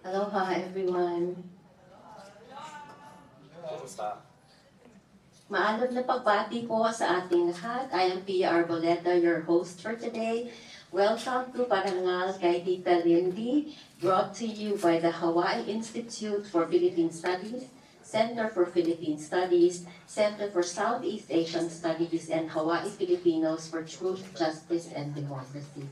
Aloha everyone. Maalab na pagbati po sa ating lahat. I am Pia Arboleta, your host for today. Welcome to Parangal kay Tita Lindy, brought to you by the Hawaii Institute for Philippine Studies, Center for Philippine Studies, Center for Southeast Asian Studies, and Hawaii Filipinos for Truth, Justice, and Democracy.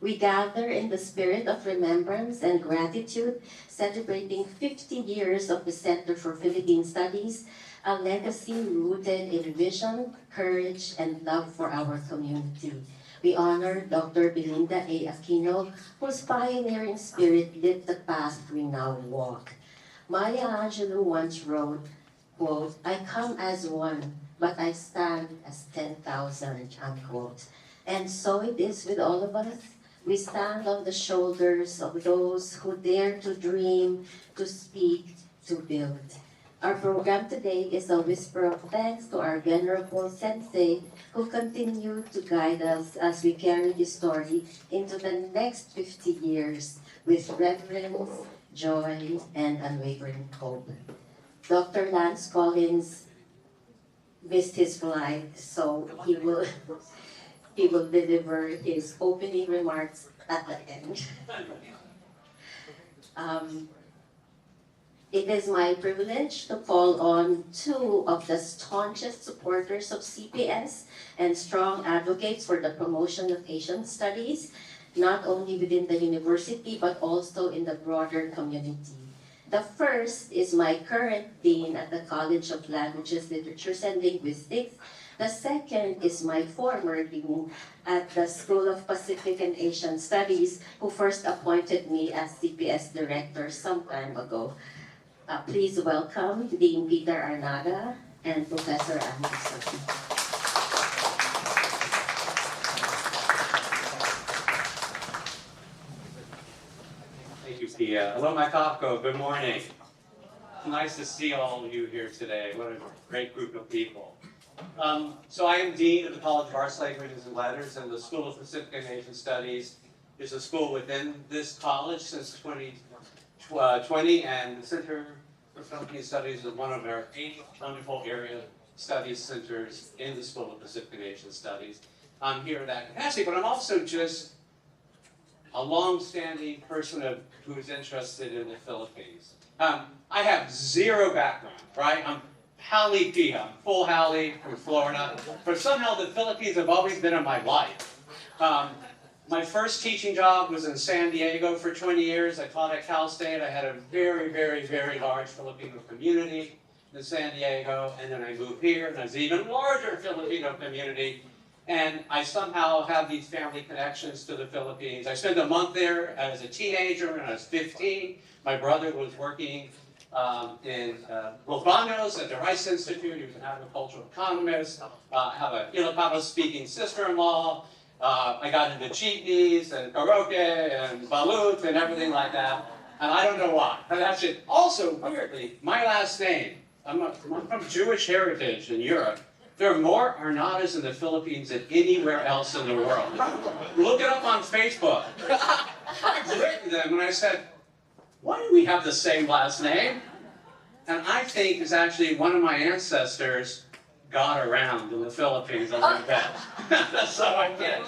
We gather in the spirit of remembrance and gratitude, celebrating 50 years of the Center for Philippine Studies, a legacy rooted in vision, courage, and love for our community. We honor Dr. Belinda A. Aquino, whose pioneering spirit lit the path we now walk. Maya Angelou once wrote, quote, "I come as one, but I stand as 10,000, unquote. And so it is with all of us. We stand on the shoulders of those who dare to dream, to speak, to build. Our program today is a whisper of thanks to our venerable sensei who continue to guide us as we carry this story into the next 50 years with reverence, joy, and unwavering hope. Dr. Lance Collins missed his flight, so he will deliver his opening remarks at the end. It is my privilege to call on two of the staunchest supporters of CPS and strong advocates for the promotion of Asian studies, not only within the university but also in the broader community. The first is my current dean at the College of Languages, Literatures, and Linguistics. The second is my former dean at the School of Pacific and Asian Studies, who first appointed me as CPS director some time ago. Please welcome Dean Peter Arnaga and Professor Anderson. Thank you, Pia. Hello, my Kako. Good morning. Nice to see all of you here today. What a great group of people. So I am Dean of the College of Arts, Languages, and Letters, and the School of Pacific and Asian Studies is a school within this college since 2020, and the Center for Philippine Studies is one of our 8 wonderful area studies centers in the School of Pacific and Asian Studies. I'm here in that capacity, but I'm also just a long-standing person who is interested in the Philippines. I have zero background, right? I'm Haole Pia, I'm full Haole from Florida, but somehow the Philippines have always been in my life. My first teaching job was in San Diego for 20 years. I taught at Cal State. I had a very, very, very large Filipino community in San Diego, and then I moved here, and there's an even larger Filipino community. And I somehow have these family connections to the Philippines. I spent a month there as a teenager when I was 15. My brother was working in Los Banos at the Rice Institute. He was an agricultural economist. I have a Ilocano-speaking sister-in-law. I got into jeepneys and karaoke and balut and everything like that. And I don't know why. But that's it. Also, weirdly, my last name, I'm from Jewish heritage in Europe. There are more Arnadas in the Philippines than anywhere else in the world. Look it up on Facebook. I've written them and I said, why do we have the same last name? And I think it's actually one of my ancestors got around in the Philippines a little bit. So I can't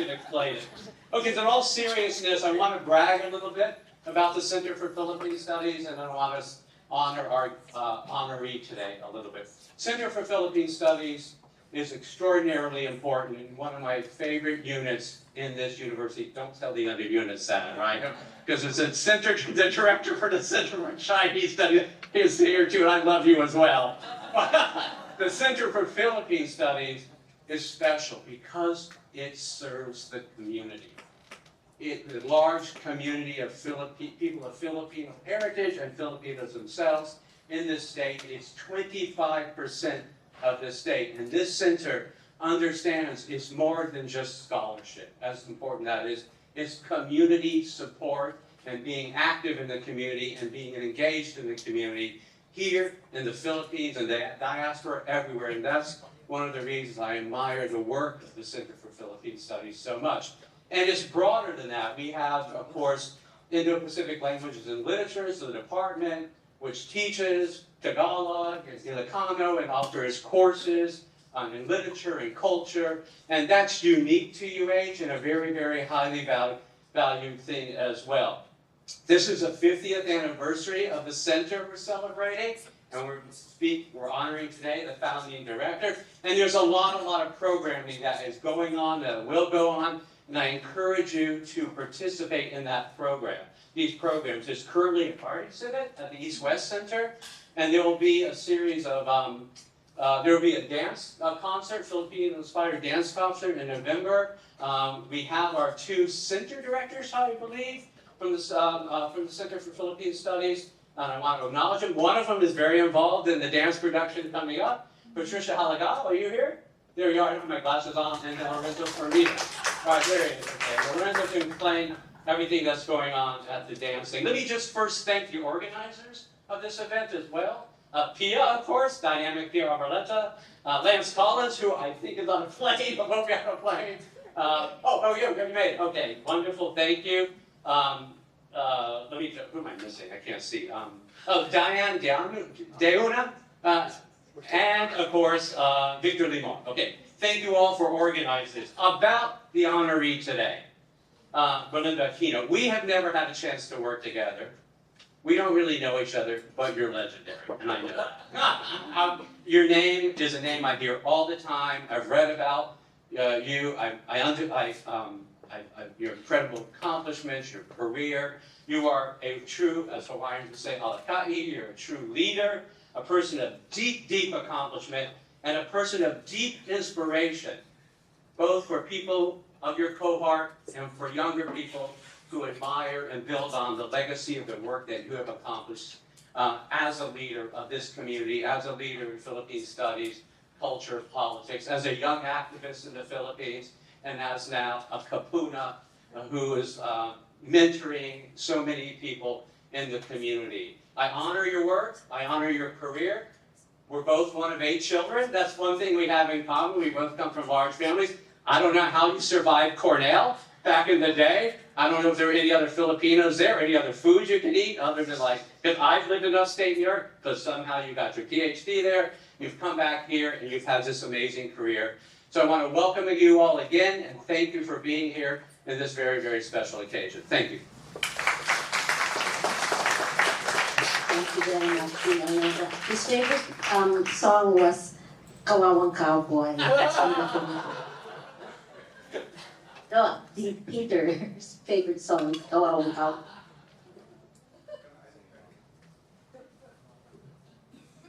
explain it. Okay, so in all seriousness, I want to brag a little bit about the Center for Philippine Studies, and I want to honor our honoree today a little bit. Center for Philippine Studies is extraordinarily important and one of my favorite units in this university. Don't tell the other units that, right? Because it's a center, the director for the Center for Chinese Studies is here too, and I love you as well. The Center for Philippine Studies is special because it serves the community. The large community of people of Filipino heritage and Filipinos themselves in this state is 25% of the state. And this center understands it's more than just scholarship. As important that is, it's community support and being active in the community and being engaged in the community here in the Philippines and the diaspora everywhere. And that's one of the reasons I admire the work of the Center for Philippine Studies so much. And it's broader than that. We have, of course, Indo-Pacific languages and literature, so the department, which teaches Tagalog and Ilocano and offers courses in literature and culture. And that's unique to UH and a very, very highly valued thing as well. This is the 50th anniversary of the center we're celebrating. And we're honoring today the founding director. And there's a lot of programming that is going on, that will go on. And I encourage you to participate in that program. These programs, there's currently a art exhibit at the East-West Center, and there will be a series of, there will be a dance concert, Filipino-inspired dance concert in November. We have our 2 center directors, I believe, from the Center for Philippine Studies, and I want to acknowledge them. One of them is very involved in the dance production coming up. Patricia Halagao, are you here? There you are, I have my glasses on, and Lorenzo Farmita. All right, there he is. Okay. Lorenzo can explain everything that's going on at the dancing. Let me just first thank the organizers of this event as well. Pia, of course, Dynamic Pia Arboleta. Lance Collins, who I think is on a plane, but won't be on a plane. You made it. Okay, wonderful, thank you. Let me, who am I missing? I can't see. Diane Deuna, and of course, Victor Limon. Okay, thank you all for organizing this. About the honoree today, Belinda Aquino. We have never had a chance to work together. We don't really know each other, but you're legendary, and I know that. Your name is a name I hear all the time. I've read about you. Your incredible accomplishments, your career. You are a true, as Hawaiians would say, alakai. You're a true leader, a person of deep, deep accomplishment, and a person of deep inspiration, both for people of your cohort and for younger people who admire and build on the legacy of the work that you have accomplished as a leader of this community, as a leader in Philippine studies, culture, politics, as a young activist in the Philippines, and as now a kapuna who is mentoring so many people in the community. I honor your work, I honor your career. We're both one of 8 children. That's one thing we have in common. We both come from large families. I don't know how you survived Cornell back in the day. I don't know if there were any other Filipinos there, any other foods you could eat other than because I've lived in upstate New York, because somehow you got your PhD there, you've come back here, and you've had this amazing career. So I want to welcome you all again, and thank you for being here in this very, very special occasion. Thank you. Thank you very much. His favorite song was Kawawang Cowboy. No, Peter's favorite song, Kawawang Cowboy.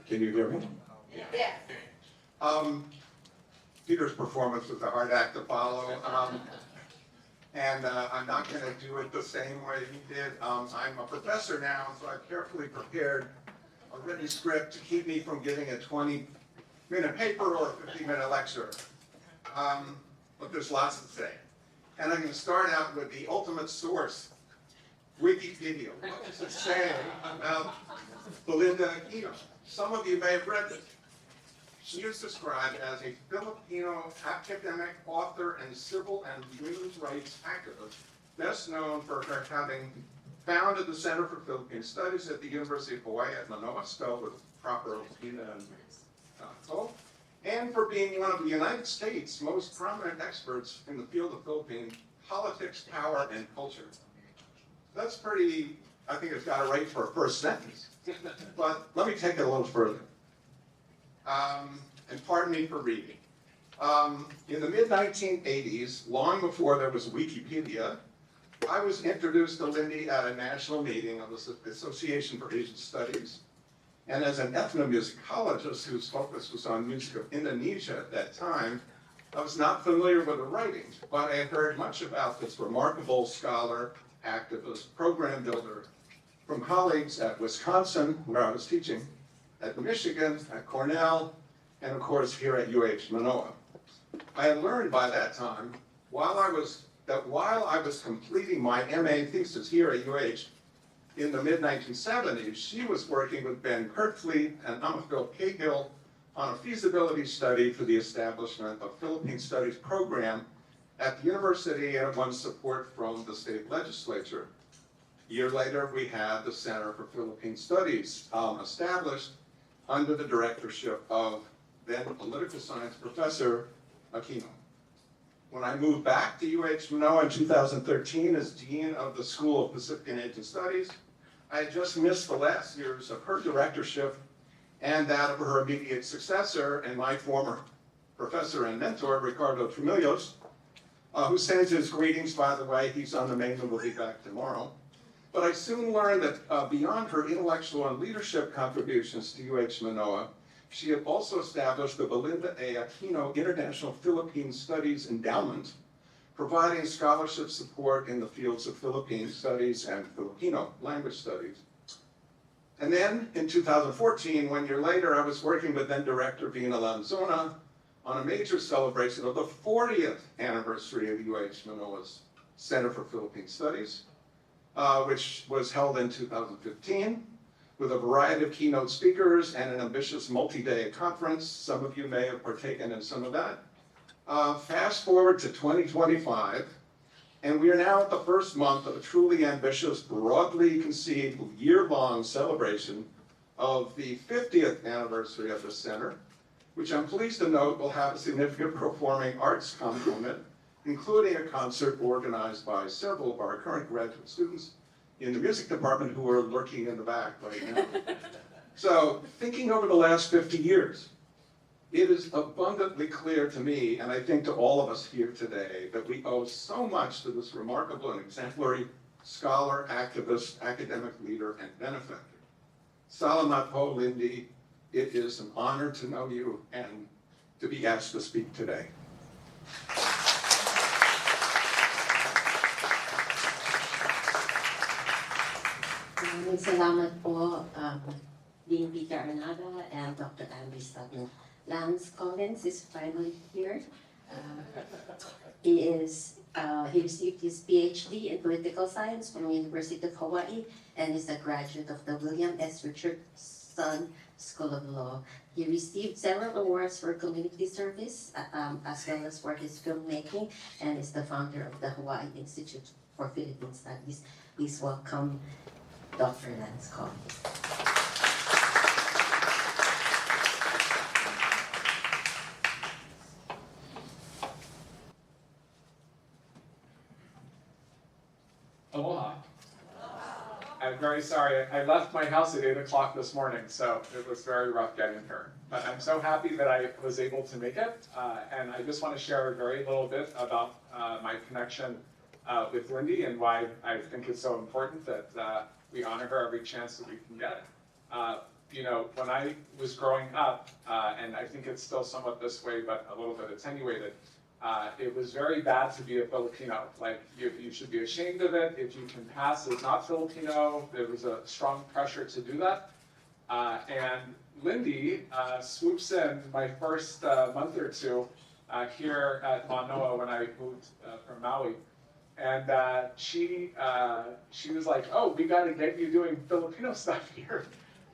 Can you hear me? Yeah. Peter's performance was a hard act to follow, and I'm not going to do it the same way he did. I'm a professor now, so I've carefully prepared a written script to keep me from giving a 20-minute paper or a 50-minute lecture. But there's lots to say. And I'm going to start out with the ultimate source, Wikipedia. What does it say about Belinda Aquino? Some of you may have read this. She is described as a Filipino academic, author, and civil and women's rights activist, best known for her having founded the Center for Philippine Studies at the University of Hawaii at Manoa, spelled with proper Tita and and for being one of the United States' most prominent experts in the field of Philippine politics, power, and culture. That's pretty, I think it's got it right for a first sentence. But let me take it a little further. And pardon me for reading. In the mid-1980s, long before there was Wikipedia, I was introduced to Lindy at a national meeting of the Association for Asian Studies. And as an ethnomusicologist whose focus was on music of Indonesia at that time, I was not familiar with the writings, but I had heard much about this remarkable scholar, activist, program builder from colleagues at Wisconsin, where I was teaching, at Michigan, at Cornell, and of course here at UH Manoa. I had learned by that time, while I was completing my MA thesis here at UH in the mid-1970s, she was working with Ben Kirkfleet and Amathil Cahill on a feasibility study for the establishment of Philippine Studies program at the university, and it won support from the state legislature. A year later, we had the Center for Philippine Studies established under the directorship of then political science professor Aquino. When I moved back to UH Manoa in 2013 as Dean of the School of Pacific and Asian Studies, I had just missed the last years of her directorship and that of her immediate successor and my former professor and mentor, Ricardo Tremillos, who sends his greetings, by the way. He's on the main and will be back tomorrow. But I soon learned that beyond her intellectual and leadership contributions to UH Manoa, she had also established the Belinda A. Aquino International Philippine Studies Endowment, providing scholarship support in the fields of Philippine studies and Filipino language studies. And then in 2014, 1 year later, I was working with then director Vina Lanzona on a major celebration of the 40th anniversary of UH Manoa's Center for Philippine Studies, which was held in 2015 with a variety of keynote speakers and an ambitious multi-day conference. Some of you may have partaken in some of that. Fast forward to 2025, and we are now at the first month of a truly ambitious, broadly conceived, year-long celebration of the 50th anniversary of the center, which I'm pleased to note will have a significant performing arts component, including a concert organized by several of our current graduate students in the music department who are lurking in the back right now. So, thinking over the last 50 years, it is abundantly clear to me, and I think to all of us here today, that we owe so much to this remarkable and exemplary scholar, activist, academic leader, and benefactor. Salamat po, Lindy. It is an honor to know you and to be asked to speak today. Maraming salamat po, Dean Peter Arnada and Dr. Andy Stutton. Lance Collins is finally here. He received his PhD in political science from the University of Hawaii and is a graduate of the William S. Richardson School of Law. He received several awards for community service, as well as for his filmmaking, and is the founder of the Hawaii Institute for Philippine Studies. Please welcome Dr. Lance Collins. Aloha. I'm very sorry. I left my house at 8 o'clock this morning, so it was very rough getting here. But I'm so happy that I was able to make it, and I just want to share a very little bit about my connection with Lindy and why I think it's so important that we honor her every chance that we can get. You know, when I was growing up, and I think it's still somewhat this way, but a little bit attenuated, it was very bad to be a Filipino. Like, you should be ashamed of it. If you can pass as not Filipino, there was a strong pressure to do that. And Lindy swoops in my first month or two here at Manoa when I moved from Maui. And she was like, oh, we got to get you doing Filipino stuff here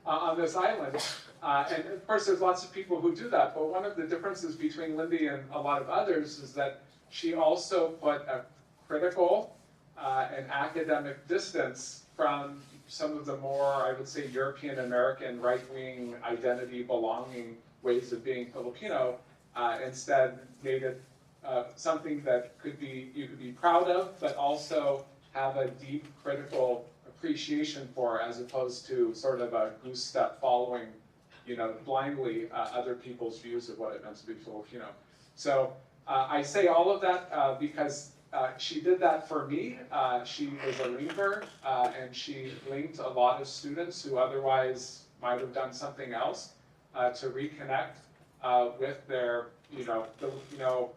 on this island. And of course, there's lots of people who do that, but one of the differences between Lindy and a lot of others is that she also put a critical and academic distance from some of the more, I would say, European American right-wing identity belonging ways of being Filipino. Instead, made it something that you could be proud of, but also have a deep critical appreciation for, as opposed to sort of a goose step following, you know, blindly other people's views of what it meant to be Filipino. So I say all of that because she did that for me. She is a linker, and she linked a lot of students who otherwise might have done something else to reconnect with their, you know, Filipino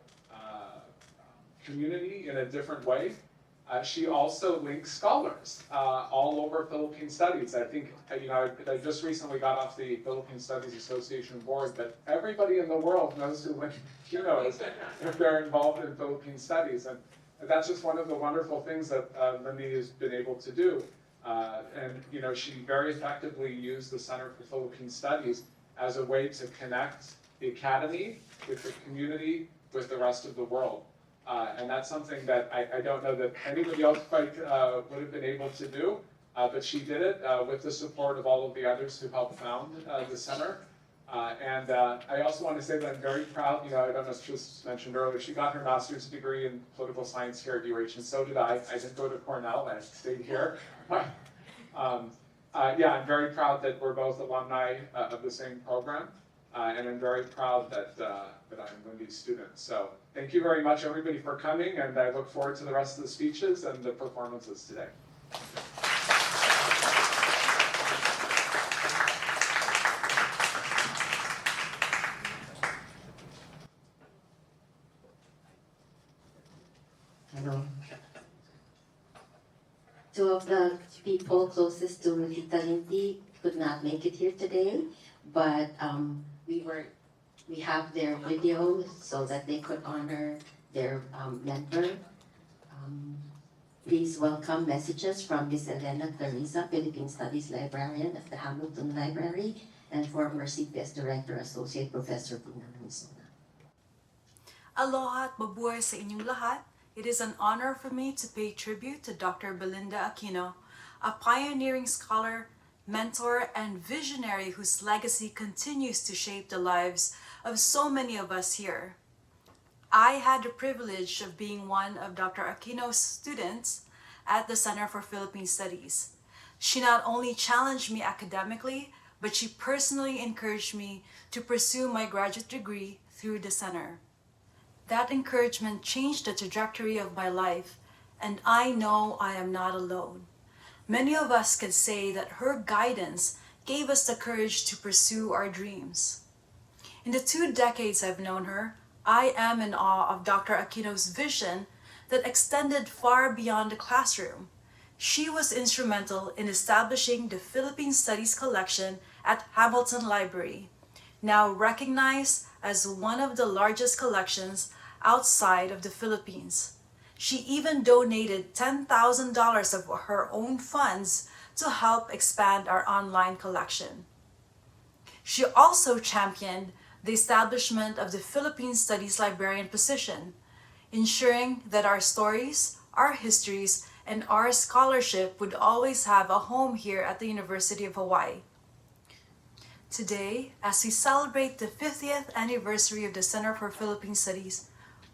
community in a different way. She also links scholars all over Philippine Studies. I think, you know, I just recently got off the Philippine Studies Association board, but everybody in the world knows who Lindy Aquino is if they're involved in Philippine Studies. And that's just one of the wonderful things that Lindy has been able to do. And, you know, she very effectively used the Center for Philippine Studies as a way to connect the academy with the community, with the rest of the world. And that's something that I don't know that anybody else quite would have been able to do, but she did it with the support of all of the others who helped found the center. I also want to say that I'm very proud, I don't know if she was mentioned earlier, she got her master's degree in political science here at UH, and so did I. I didn't go to Cornell, I stayed here. Yeah, I'm very proud that we're both alumni of the same program, and I'm very proud that I'm Lindy's student. So thank you very much, everybody, for coming, and I look forward to the rest of the speeches and the performances today. Two of the people closest to Tita Lindy could not make it here today, but we have their video so that they could honor their mentor. Please welcome messages from Ms. Elena Teresa, Philippine Studies Librarian of the Hamilton Library, and former CPS Director, Associate Professor Pina Arizona. Aloha at mabuhay sa inyong lahat. It is an honor for me to pay tribute to Dr. Belinda Aquino, a pioneering scholar, mentor, and visionary whose legacy continues to shape the lives of so many of us here. I had the privilege of being one of Dr. Aquino's students at the Center for Philippine Studies. She not only challenged me academically, but she personally encouraged me to pursue my graduate degree through the center. That encouragement changed the trajectory of my life, and I know I am not alone. Many of us could say that her guidance gave us the courage to pursue our dreams. In the 2 decades I've known her, I am in awe of Dr. Aquino's vision that extended far beyond the classroom. She was instrumental in establishing the Philippine Studies collection at Hamilton Library, now recognized as one of the largest collections outside of the Philippines. She even donated $10,000 of her own funds to help expand our online collection. She also championed the establishment of the Philippine Studies Librarian position, ensuring that our stories, our histories, and our scholarship would always have a home here at the University of Hawaii. Today, as we celebrate the 50th anniversary of the Center for Philippine Studies,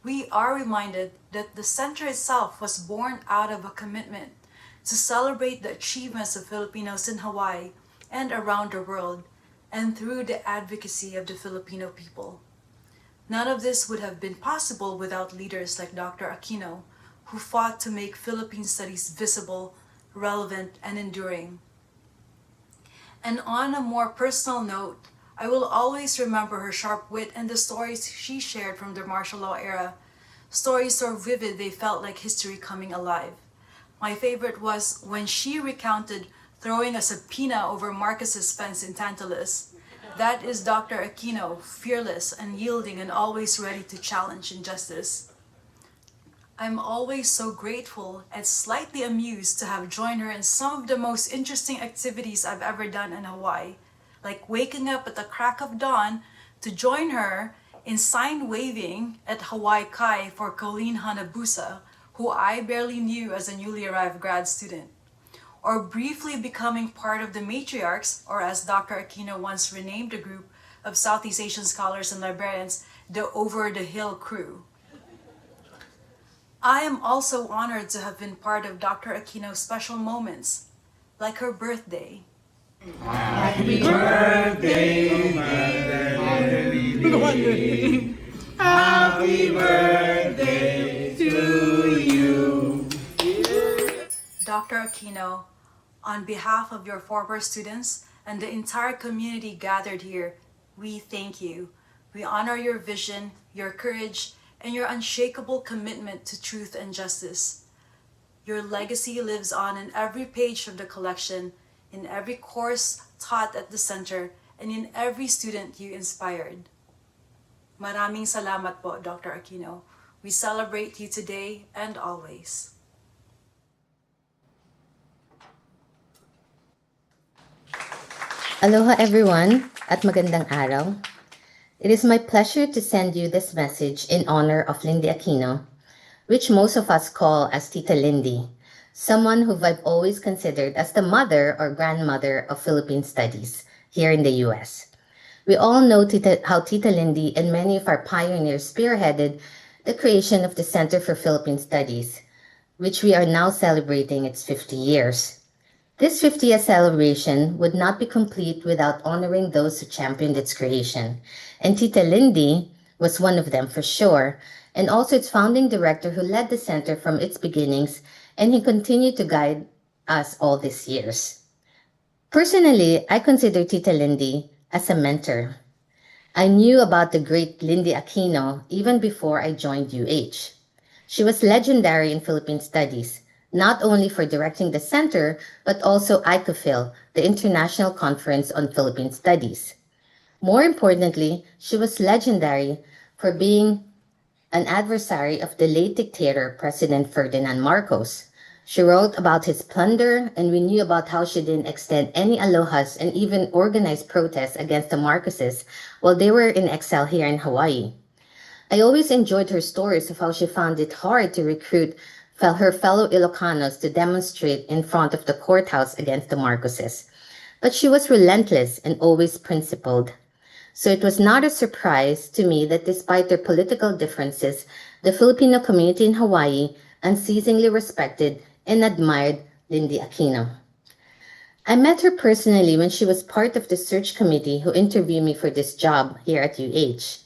we are reminded that the center itself was born out of a commitment to celebrate the achievements of Filipinos in Hawaii and around the world, and through the advocacy of the Filipino people. None of this would have been possible without leaders like Dr. Aquino, who fought to make Philippine studies visible, relevant, and enduring. And on a more personal note, I will always remember her sharp wit and the stories she shared from the martial law era. Stories so vivid they felt like history coming alive. My favorite was when she recounted throwing a subpoena over Marcus's fence in Tantalus. That is Dr. Aquino, fearless and yielding and always ready to challenge injustice. I'm always so grateful and slightly amused to have joined her in some of the most interesting activities I've ever done in Hawaii, like waking up at the crack of dawn to join her in sign waving at Hawaii Kai for Colleen Hanabusa, who I barely knew as a newly arrived grad student, or briefly becoming part of the matriarchs, or as Dr. Aquino once renamed the group of Southeast Asian scholars and librarians, the Over the Hill crew. I am also honored to have been part of Dr. Aquino's special moments, like her birthday. Happy birthday, Lindy. Happy birthday to you. Dr. Aquino, on behalf of your former students and the entire community gathered here, we thank you. We honor your vision, your courage, and your unshakable commitment to truth and justice. Your legacy lives on in every page of the collection, in every course taught at the center, and in every student you inspired. Maraming salamat po, Dr. Aquino. We celebrate you today and always. Aloha everyone at magandang araw. It is my pleasure to send you this message in honor of Lindy Aquino, which most of us call as Tita Lindy, someone who I've always considered as the mother or grandmother of Philippine Studies here in the US. We all know how Tita Lindy and many of our pioneers spearheaded the creation of the Center for Philippine Studies, which we are now celebrating its 50 years. This 50th celebration would not be complete without honoring those who championed its creation, and Tita Lindy was one of them for sure, and also its founding director who led the center from its beginnings, and he continued to guide us all these years. Personally, I consider Tita Lindy as a mentor. I knew about the great Lindy Aquino even before I joined UH. She was legendary in Philippine Studies, not only for directing the center, but also ICOPHIL, the International Conference on Philippine Studies. More importantly, she was legendary for being an adversary of the late dictator President Ferdinand Marcos. She wrote about his plunder, and we knew about how she didn't extend any alohas and even organized protests against the Marcoses while they were in exile here in Hawaii. I always enjoyed her stories of how she found it hard to recruit her fellow Ilocanos to demonstrate in front of the courthouse against the Marcoses. But she was relentless and always principled. So it was not a surprise to me that despite their political differences, the Filipino community in Hawaii unceasingly respected and admired Lindy Aquino. I met her personally when she was part of the search committee who interviewed me for this job here at UH.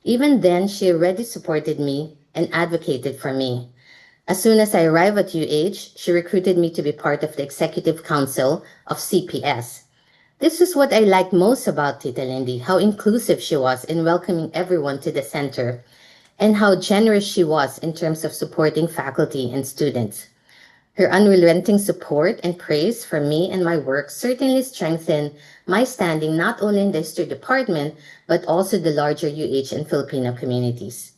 Even then, she already supported me and advocated for me. As soon as I arrived at UH, she recruited me to be part of the executive council of CPS. This is what I liked most about Tita Lindy, how inclusive she was in welcoming everyone to the center, and how generous she was in terms of supporting faculty and students. Her unrelenting support and praise for me and my work certainly strengthened my standing not only in the history department, but also the larger UH and Filipino communities.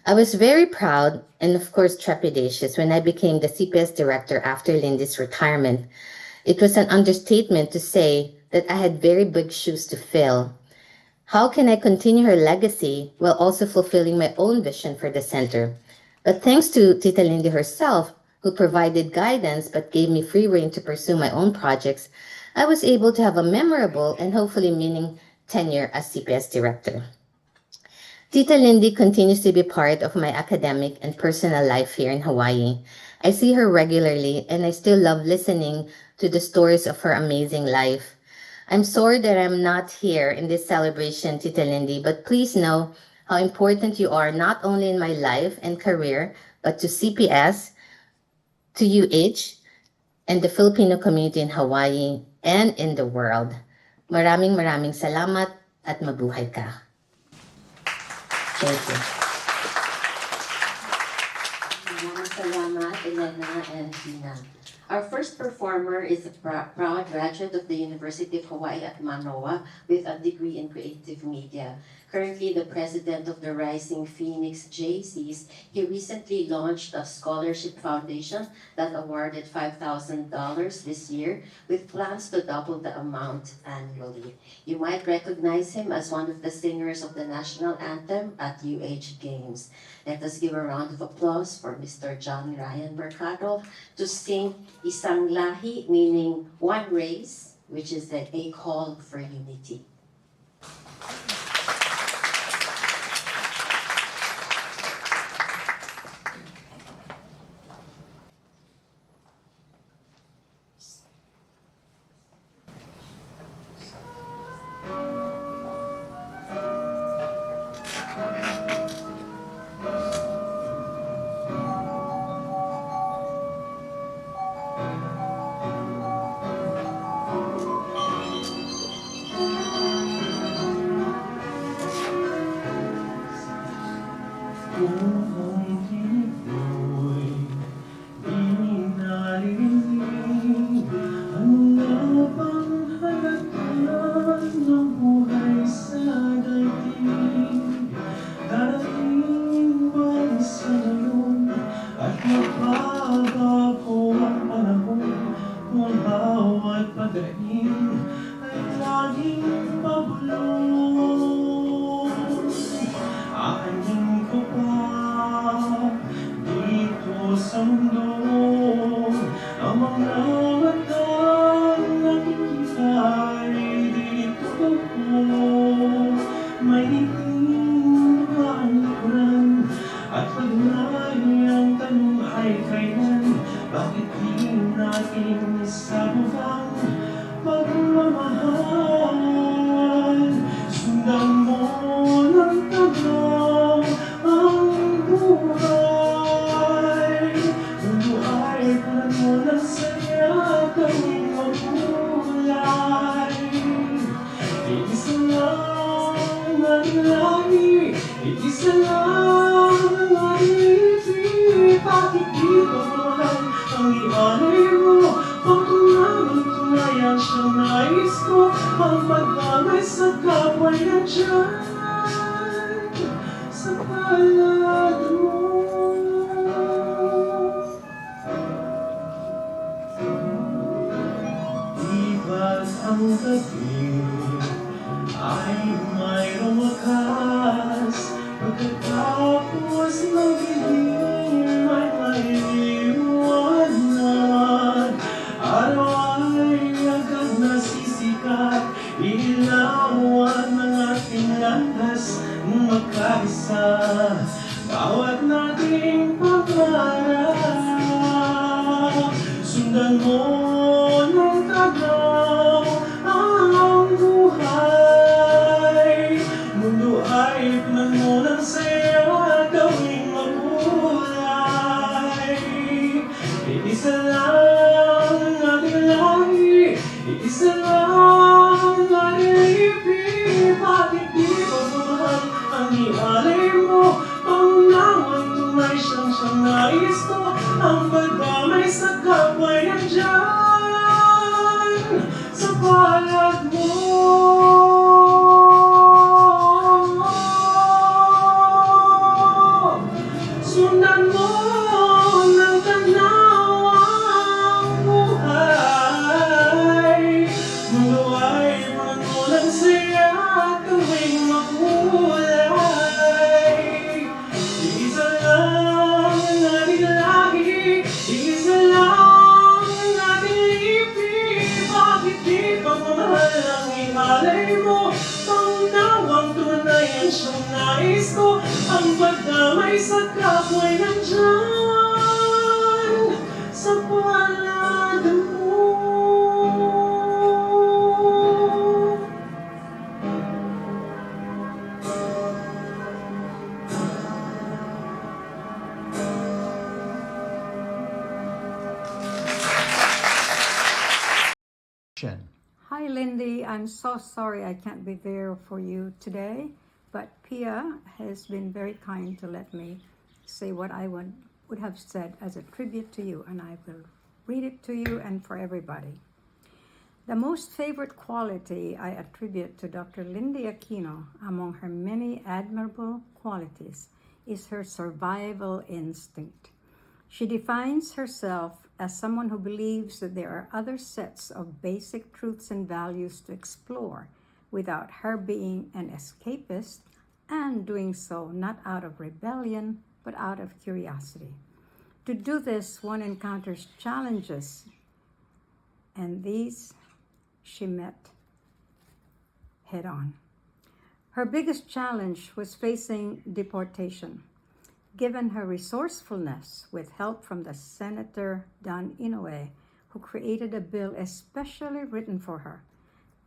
I was very proud and of course trepidatious when I became the CPS director after Lindy's retirement. It was an understatement to say that I had very big shoes to fill. How can I continue her legacy while also fulfilling my own vision for the center? But thanks to Tita Lindy herself, who provided guidance but gave me free rein to pursue my own projects, I was able to have a memorable and hopefully meaning tenure as CPS director. Tita Lindy continues to be part of my academic and personal life here in Hawaii. I see her regularly and I still love listening to the stories of her amazing life. I'm sorry that I'm not here in this celebration, Tita Lindy, but please know how important you are not only in my life and career, but to CPS, to UH, and the Filipino community in Hawaii and in the world. Maraming salamat at mabuhay ka. Thank you. Maraming salamat, Elena and Tina. Our first performer is a proud graduate of the University of Hawaii at Manoa with a degree in creative media. Currently the president of the Rising Phoenix JCs, he recently launched a scholarship foundation that awarded $5,000 this year with plans to double the amount annually. You might recognize him as one of the singers of the national anthem at UH Games. Let us give a round of applause for Mr. John Ryan Mercado to sing Isang Lahi, meaning one race, which is a call for unity. Tapos magiging may maliwanag. Araw ay agad nasisikat, ilawan ng ating landas magkaisa. Bawat nating pangarap, sundan mo ng taglaw ang buhay. Mundo ay punan mo ng saya, gawing makulay. Iisa lang ang ating lahi, iisa lang ang ating ibig. Bakit di pagmamahal ang ialay mo? Pangunawan tunay siyang nais ko, ang pagdamay sa kapwa'y nandyan sa palad mo. Sundan mo ng tanaw ang buhay. Mundo ay punan mo ng saya, gawing makulay. Iisa lang ang ating lahi, iisa lang ang ating ibig. Bakit di pagmamahal ang ialay mo? Pangunawang tunay ang siyang nais ko, ang pagdamay sa kapwa'y nandyan sa palad mo. Hi, Lindy. I'm so sorry I can't be there for you today, but Pia has been very kind to let me say what I would have said as a tribute to you, and I will read it to you and for everybody. The most favorite quality I attribute to Dr. Lindy Aquino, among her many admirable qualities, is her survival instinct. She defines herself as someone who believes that there are other sets of basic truths and values to explore without her being an escapist, and doing so not out of rebellion but out of curiosity. To do this, one encounters challenges, and these she met head on. Her biggest challenge was facing deportation. Given her resourcefulness, with help from the Senator Don Inoue, who created a bill especially written for her,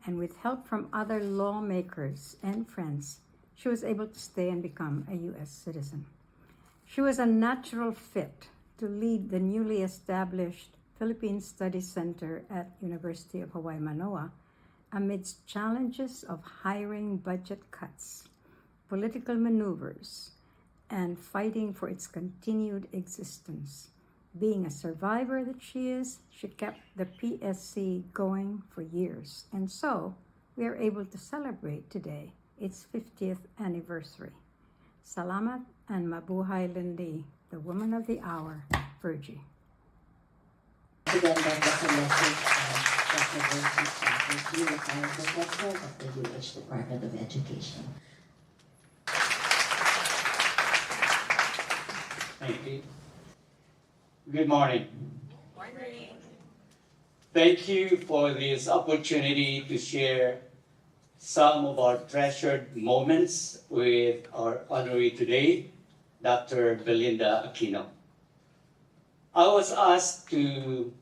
and with help from other lawmakers and friends, she was able to stay and become a U.S. citizen. She was a natural fit to lead the newly established Philippine Studies Center at University of Hawaii Manoa amidst challenges of hiring budget cuts, political maneuvers, and fighting for its continued existence. Being a survivor that she is, she kept the PSC going for years, and so we are able to celebrate today its 50th anniversary. Salamat and mabuhay, Lindy, the woman of the hour, Virgie. Again, that was a message of Dr. Virgie Stafford, retired professor of the UH Department of Education. Thank you. Good morning. Morning. Thank you for this opportunity to share some of our treasured moments with our honoree today, Dr. Belinda Aquino. I was asked to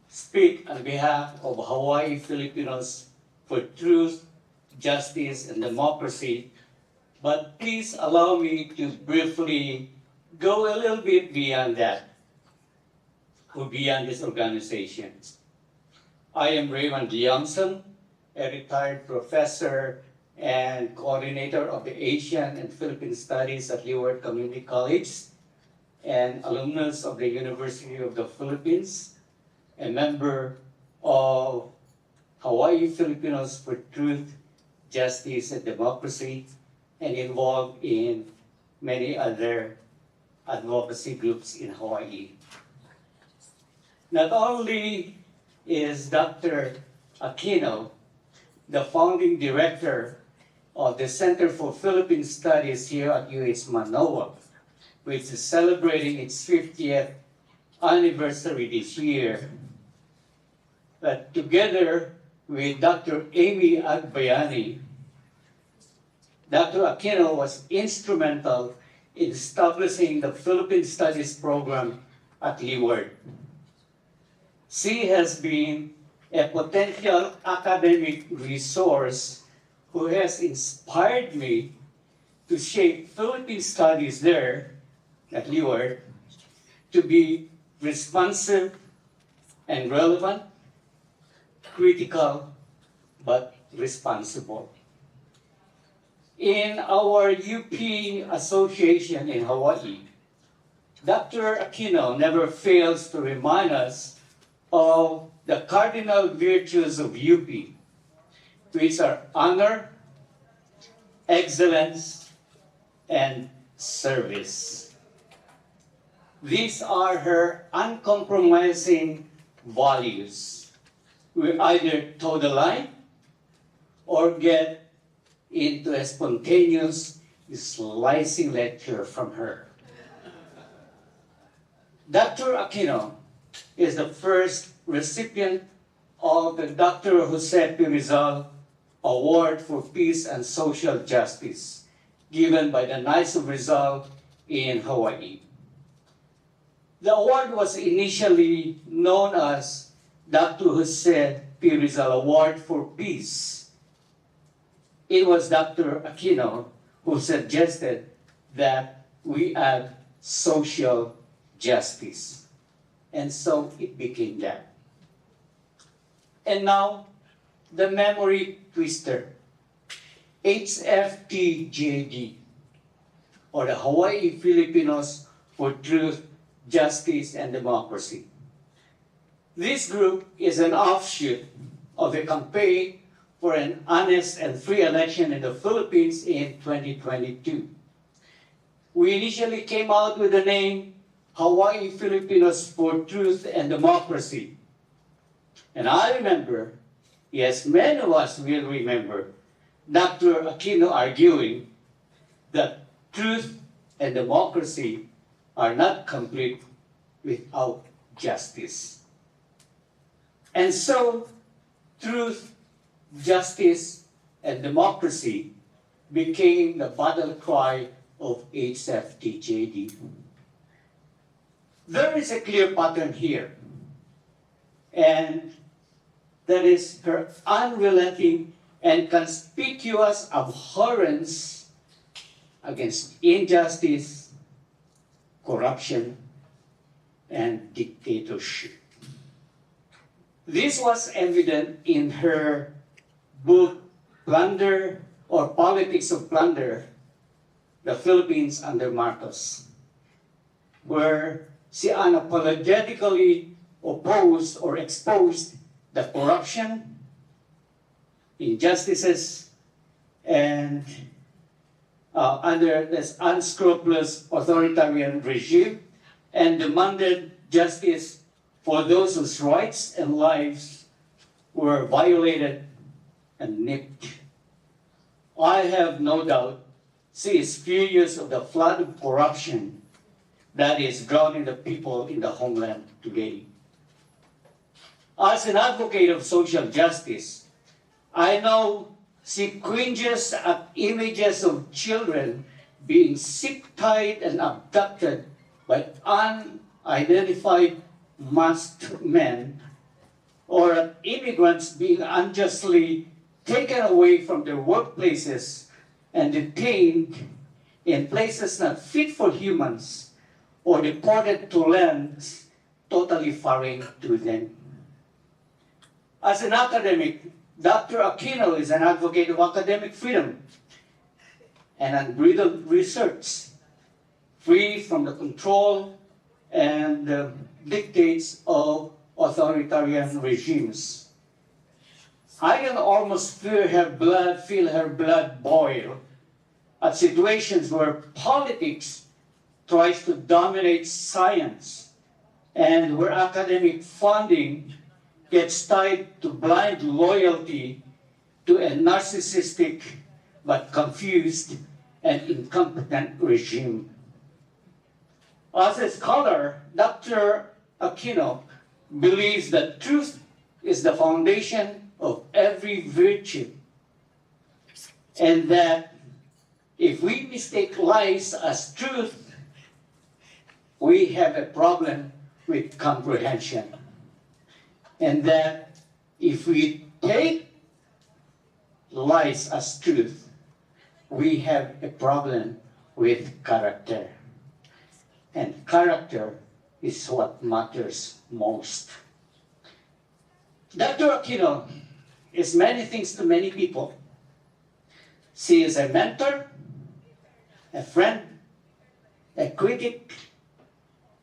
speak on behalf of Hawaii Filipinos for Truth, Justice, and Democracy, but please allow me to briefly go a little bit beyond that, or beyond this organization. I am Raymond Johnson, a retired professor and coordinator of the Asian and Philippine Studies at Leeward Community College, and alumnus of the University of the Philippines, a member of Hawaii Filipinos for Truth, Justice, and Democracy, and involved in many other advocacy groups in Hawaii. Not only is Dr. Aquino the founding director of the Center for Philippine Studies here at UH Manoa, which is celebrating its 50th anniversary this year. But together with Dr. Amy Agbayani, Dr. Aquino was instrumental in establishing the Philippine Studies program at Leeward. She has been a potential academic resource who has inspired me to shape Philippine Studies there at Leeward to be responsive and relevant, critical, but responsible. In our UP association in Hawaii, Dr. Aquino never fails to remind us of the cardinal virtues of UP, which are honor, excellence, and service. These are her uncompromising values. We either toe the line or get into a spontaneous slicing lecture from her. Dr. Aquino is the first recipient of the Dr. Jose P. Rizal Award for Peace and Social Justice, given by the Knights of Rizal in Hawaii. The award was initially known as Dr. Jose P. Rizal Award for Peace. It was Dr. Aquino who suggested that we add social justice. And so it became that. And now, the memory twister, HFTJD, or the Hawaii Filipinos for Truth, Justice, and Democracy. This group is an offshoot of a campaign for an honest and free election in the Philippines in 2022. We initially came out with the name Hawaii Filipinos for Truth and Democracy. And I remember, yes, many of us will remember, Dr. Aquino arguing that truth and democracy are not complete without justice. And so, truth, justice, and democracy became the battle cry of HFTJD. There is a clear pattern here, and that is her unrelenting and conspicuous abhorrence against injustice, corruption, and dictatorship. This was evident in her book, Plunder or Politics of Plunder, The Philippines Under Marcos, where she unapologetically opposed or exposed the corruption, injustices, and under this unscrupulous authoritarian regime, and demanded justice for those whose rights and lives were violated and nipped. I have no doubt she is furious of the flood of corruption that is drowning the people in the homeland today. As an advocate of social justice, I know she cringes at images of children being sick-tied and abducted by unidentified masked men, or at immigrants being unjustly taken away from their workplaces and detained in places not fit for humans, or deported to lands totally foreign to them. As an academic, Dr. Aquino is an advocate of academic freedom and unbridled research, free from the control and the dictates of authoritarian regimes. I can almost feel her blood boil at situations where politics tries to dominate science and where academic funding gets tied to blind loyalty to a narcissistic but confused and incompetent regime. As a scholar, Dr. Aquino believes that truth is the foundation of every virtue, and that if we mistake lies as truth, we have a problem with comprehension. And that if we take lies as truth, we have a problem with character. And character is what matters most. Dr. Aquino is many things to many people. She is a mentor, a friend, a critic,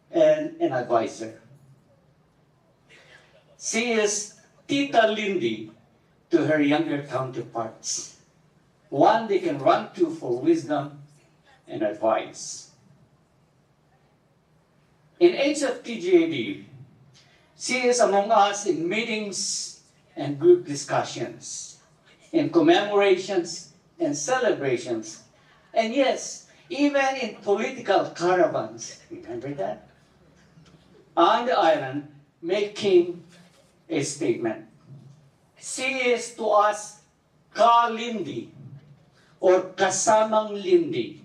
and an advisor. She is Tita Lindy to her younger counterparts, one they can run to for wisdom and advice. In age of TGAD, she is among us in meetings and group discussions, in commemorations and celebrations, and yes, even in political caravans. Remember that? On the island, making a statement. She is to us Ka-Lindy or Kasamang Lindy,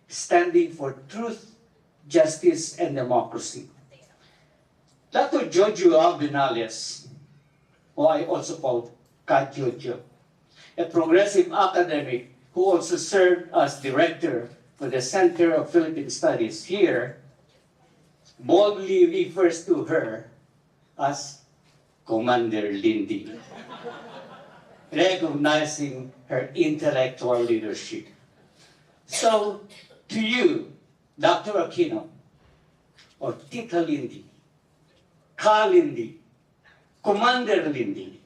standing for truth, justice, and democracy. Dr. Jojo Abinales, who I also call Ka Jojo, a progressive academic who also served as director for the Center of Philippine Studies here, boldly refers to her as Commander Lindy, recognizing her intellectual leadership. So, to you, Dr. Aquino, or Tita Lindy, Ka Lindy, Commander Lindy,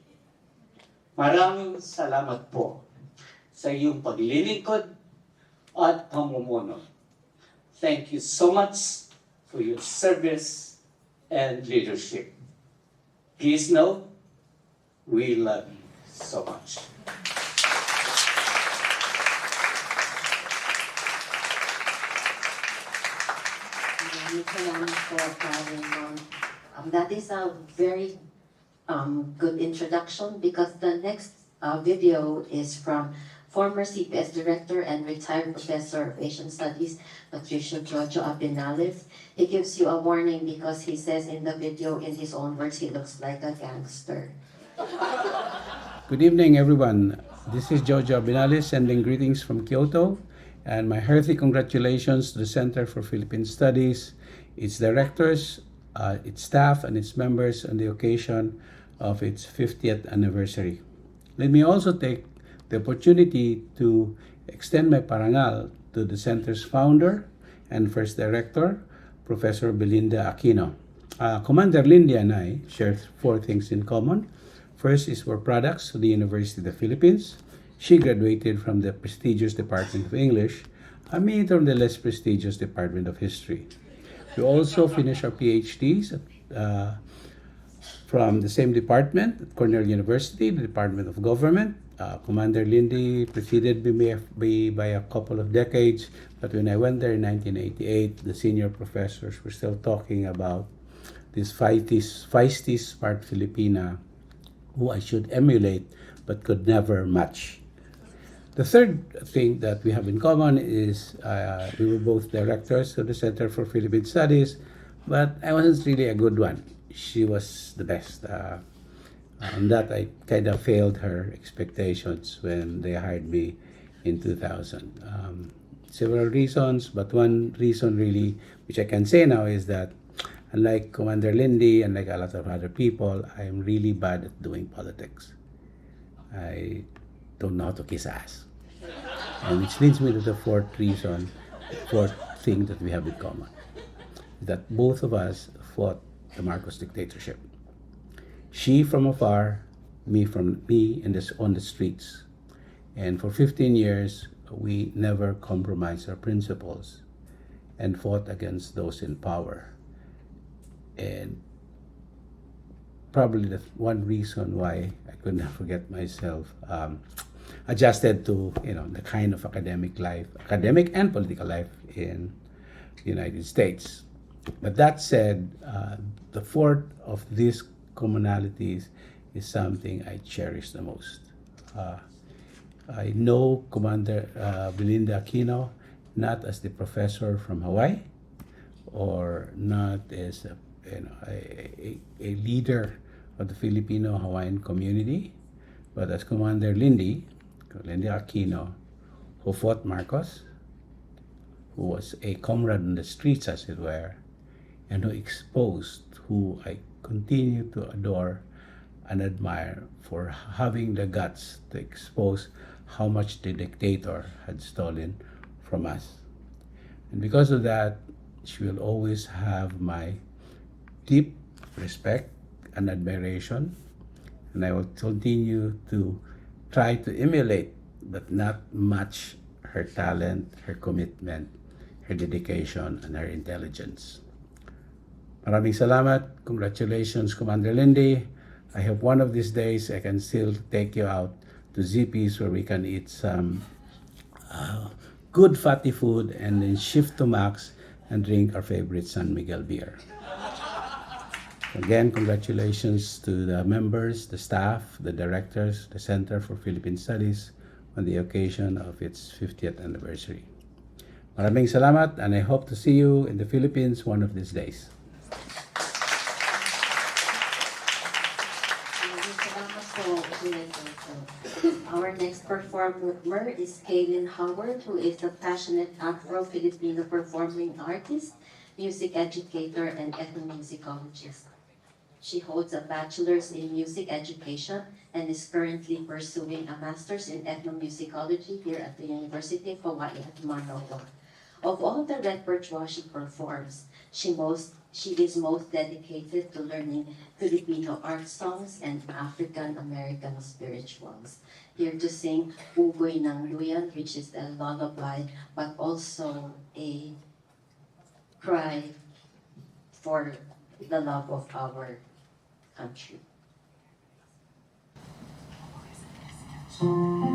maraming salamat po sa iyong paglilingkod at pamumuno. Thank you so much for your service and leadership. Please know, we love you so much. Salamat po, Parangal. That is a very good introduction because the next video is from former CPS Director and retired Professor of Asian Studies, Patricio Jojo Abinales. He gives you a warning because he says in the video, in his own words, he looks like a gangster. Good evening, everyone. This is Jojo Abinales sending greetings from Kyoto, and my hearty congratulations to the Center for Philippine Studies, its directors, its staff, and its members on the occasion of its 50th anniversary. Let me also take the opportunity to extend my parangal to the center's founder and first director, Professor Belinda Aquino. Commander Lindy and I share 4 things in common. First is we're products of the University of the Philippines. She graduated from the prestigious Department of English, and me from the less prestigious Department of History. We also finished our PhDs from the same department at Cornell University, the Department of Government. Commander Lindy preceded me by a couple of decades, but when I went there in 1988, the senior professors were still talking about this feisty smart Filipina who I should emulate but could never match. The third thing that we have in common is we were both directors of the Center for Philippine Studies, but I wasn't really a good one. She was the best. On that, I kind of failed her expectations when they hired me in 2000. Several reasons, but one reason really, which I can say now, is that unlike Commander Lindy and like a lot of other people, I am really bad at doing politics. I don't know how to kiss ass. And which leads me to the fourth thing that we have in common, that both of us fought the Marcos dictatorship. She from afar, me on the streets. And for 15 years, we never compromised our principles and fought against those in power. And probably the one reason why I could not forget myself, adjusted to the kind of academic and political life in the United States. But that said, the fourth of these commonalities is something I cherish the most. I know Commander Belinda Aquino not as the professor from Hawaii, or not as a leader of the Filipino Hawaiian community, but as Commander Lindy Aquino, who fought Marcos, who was a comrade in the streets, as it were, and who I continue to adore and admire for having the guts to expose how much the dictator had stolen from us. And because of that, she will always have my deep respect and admiration, and I will continue to try to emulate but not match her talent, her commitment, her dedication, and her intelligence. Maraming salamat. Congratulations, Commander Lindy. I hope one of these days I can still take you out to ZP's where we can eat some good fatty food and then shift to Max and drink our favorite San Miguel beer. Again, congratulations to the members, the staff, the directors, the Center for Philippine Studies on the occasion of its 50th anniversary. Maraming salamat, and I hope to see you in the Philippines one of these days. Our next performer is Kaylin Howard, who is a passionate Afro-Filipino performing artist, music educator, and ethnomusicologist. She holds a bachelor's in music education and is currently pursuing a master's in ethnomusicology here at the University of Hawaii at Manoa. Of all the repertoire she performs, she is most dedicated to learning Filipino art songs and African American spirituals. Here to sing Ugoy ng Luyan, which is a lullaby, but also a cry for the love of our country. Oh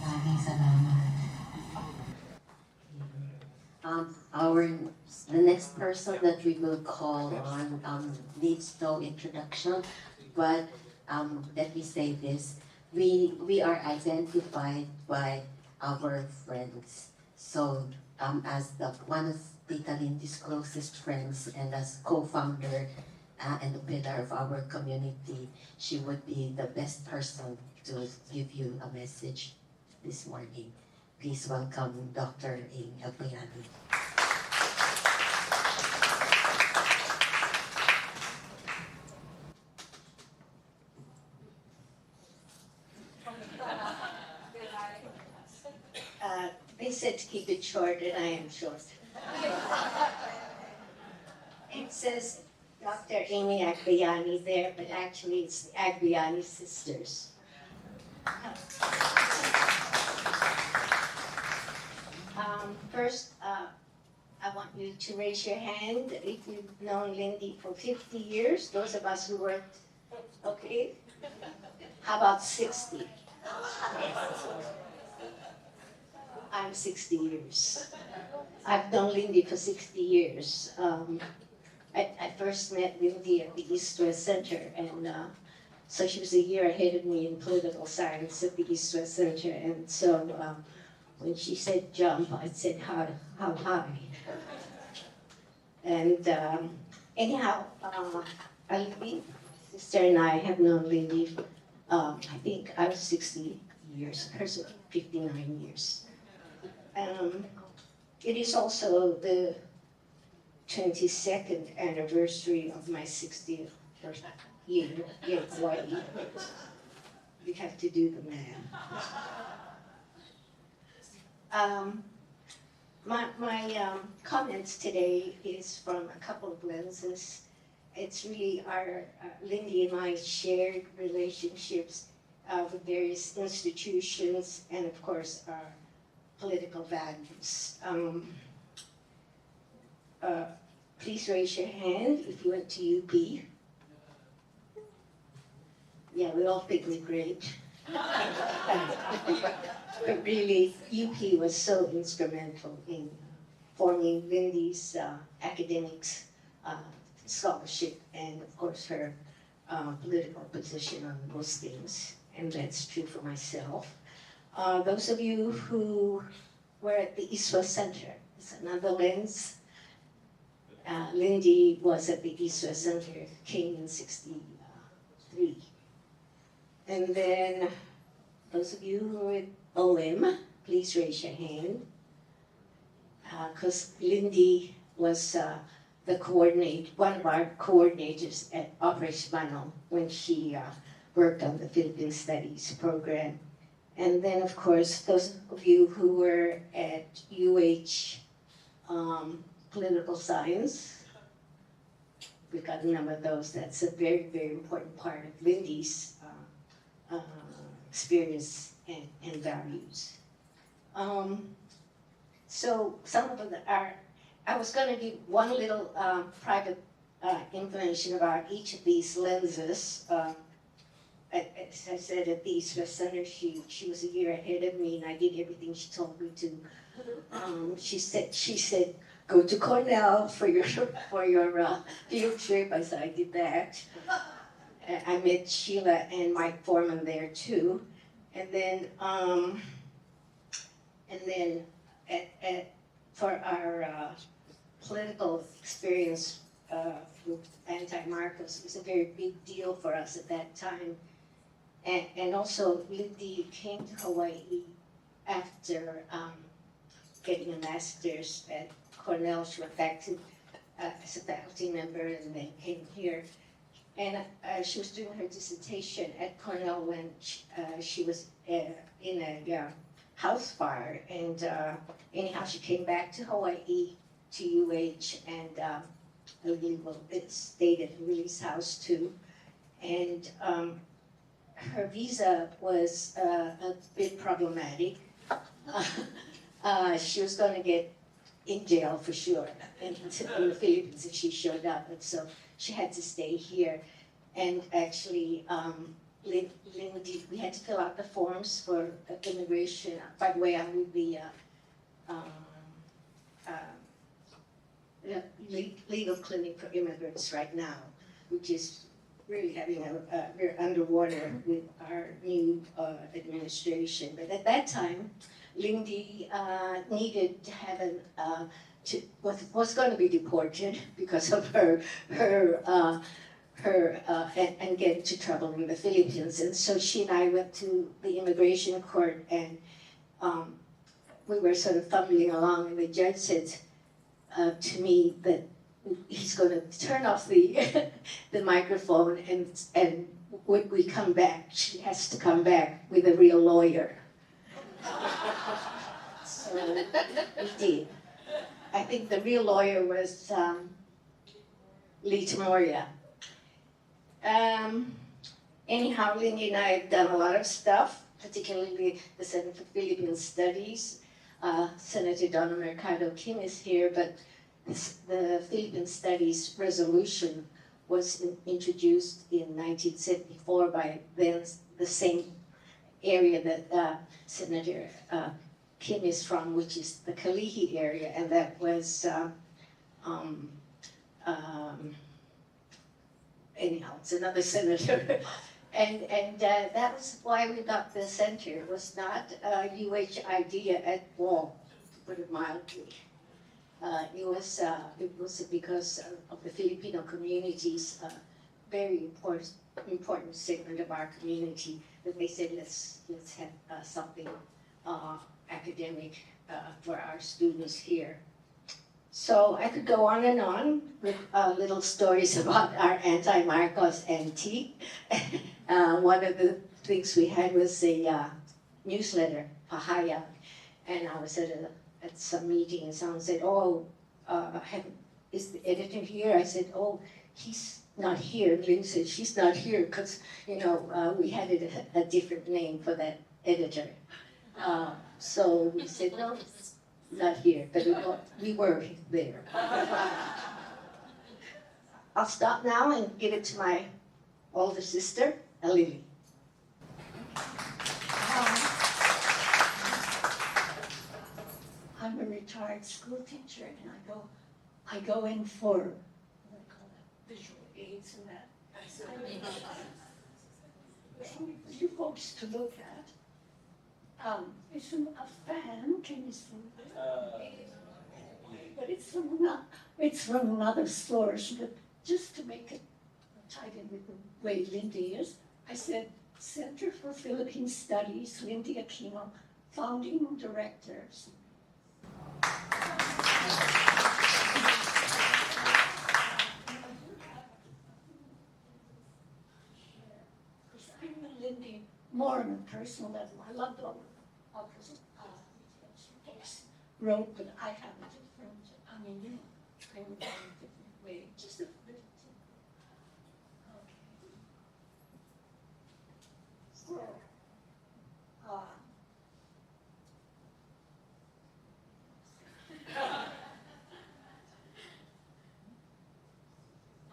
Maraming salamat. Our the next person that we will call on needs no introduction, but let me say this: we are identified by our friends. So as the one of Tita Lindy's closest friends and as co-founder and a pillar of our community, she would be the best person to give you a message this morning. Please welcome Dr. Amy Aquino. They said to keep it short, and I am short. It says Dr. Amy Agbayani there, but actually it's the Agbayani sisters. First, I want you to raise your hand if you've known Lindy for 50 years, those of us who worked, okay? How about 60? I'm 60 years. I've known Lindy for 60 years. I first met Lindy at the East-West Center, and so she was a year ahead of me in political science at the East-West Center, and so when she said jump, I said how high. And anyhow, Lindy, sister and I have known Lindy, I think I was 60 years, her 59 years. It is also the 22nd anniversary of my 60th year in Hawaii. You have to do the math. My comments today is from a couple of lenses. It's really our, Lindy and my shared relationships with various institutions and of course our political values. Please raise your hand if you went to UP. Yeah, we all think we're great. But really, UP was so instrumental in forming Lindy's academics, scholarship, and of course her political position on most things. And that's true for myself. Those of you who were at the East-West Center, it's another lens. Lindy was at the East-West Center, came in 63. And then those of you who were at OM, please raise your hand. Because Lindy was one of our coordinators at Operation Manong when she worked on the Philippine Studies program. And then, of course, those of you who were at UH Political Science, we've got a number of those. That's a very, very important part of Lindy's experience and values. So some of I was going to give one little private information about each of these lenses. As I said, at the East-West Center, she was a year ahead of me, and I did everything she told me to. She said, go to Cornell for your field trip. I said, I did that. I met Sheila and Mike Foreman there too, and then for our political experience with anti-Marcos. It was a very big deal for us at that time. And also, Lindy came to Hawaii after getting a master's at Cornell. She went back to as a faculty member and then came here. And she was doing her dissertation at Cornell when she was in a house fire. And anyhow, she came back to Hawaii, to UH, and it stayed at Lily's house too. And her visa was a bit problematic. She was going to get in jail for sure in the Philippines if she showed up, and so she had to stay here. And actually, Lindy, we had to fill out the forms for immigration. By the way, I'm with the legal clinic for immigrants right now, which is really having we're underwater with our new administration. But at that time, Lindy needed to have was going to be deported because of her and get into trouble in the Philippines. And so she and I went to the immigration court, and we were sort of fumbling along, and the judge said to me that he's going to turn off the the microphone, and when we come back, she has to come back with a real lawyer. So we did. I think the real lawyer was Lee Temoria. Anyhow, Lindy and I have done a lot of stuff, particularly the Center for Philippine Studies. Senator Donna Mercado Kim is here, but the Philippine Studies resolution was introduced in 1974 by then the same area that Senator Kim is from, which is the Kalihi area, and that was anyhow, it's another senator. And that was why we got the center. It was not a UH idea at all, to put it mildly. It was because of the Filipino community's very important segment of our community that they said let's have something academic for our students here. So I could go on and on with little stories about our anti-Marcos antique. One of the things we had was a newsletter, Pahaya, and I was at some meeting and someone said, "Oh, is the editor here?" I said, "Oh, he's not here." Lynn said, "She's not here because we had a different name for that editor." So we said, "No, not here," but we were there. I'll stop now and give it to my older sister, Lily. I'm a retired school teacher, and I go in for what I call that, visual aids and that. For you folks to look at. It's a fan. Can you see it? But it's from another source. But just to make it tied in with the way Lindy is, I said Center for Philippine Studies, Lindy Aquino, founding directors. Because I know Lindy more on a personal level. I loved all of her books wrote, but I have a different, I wrote in a different way. Just a bit. Okay. So,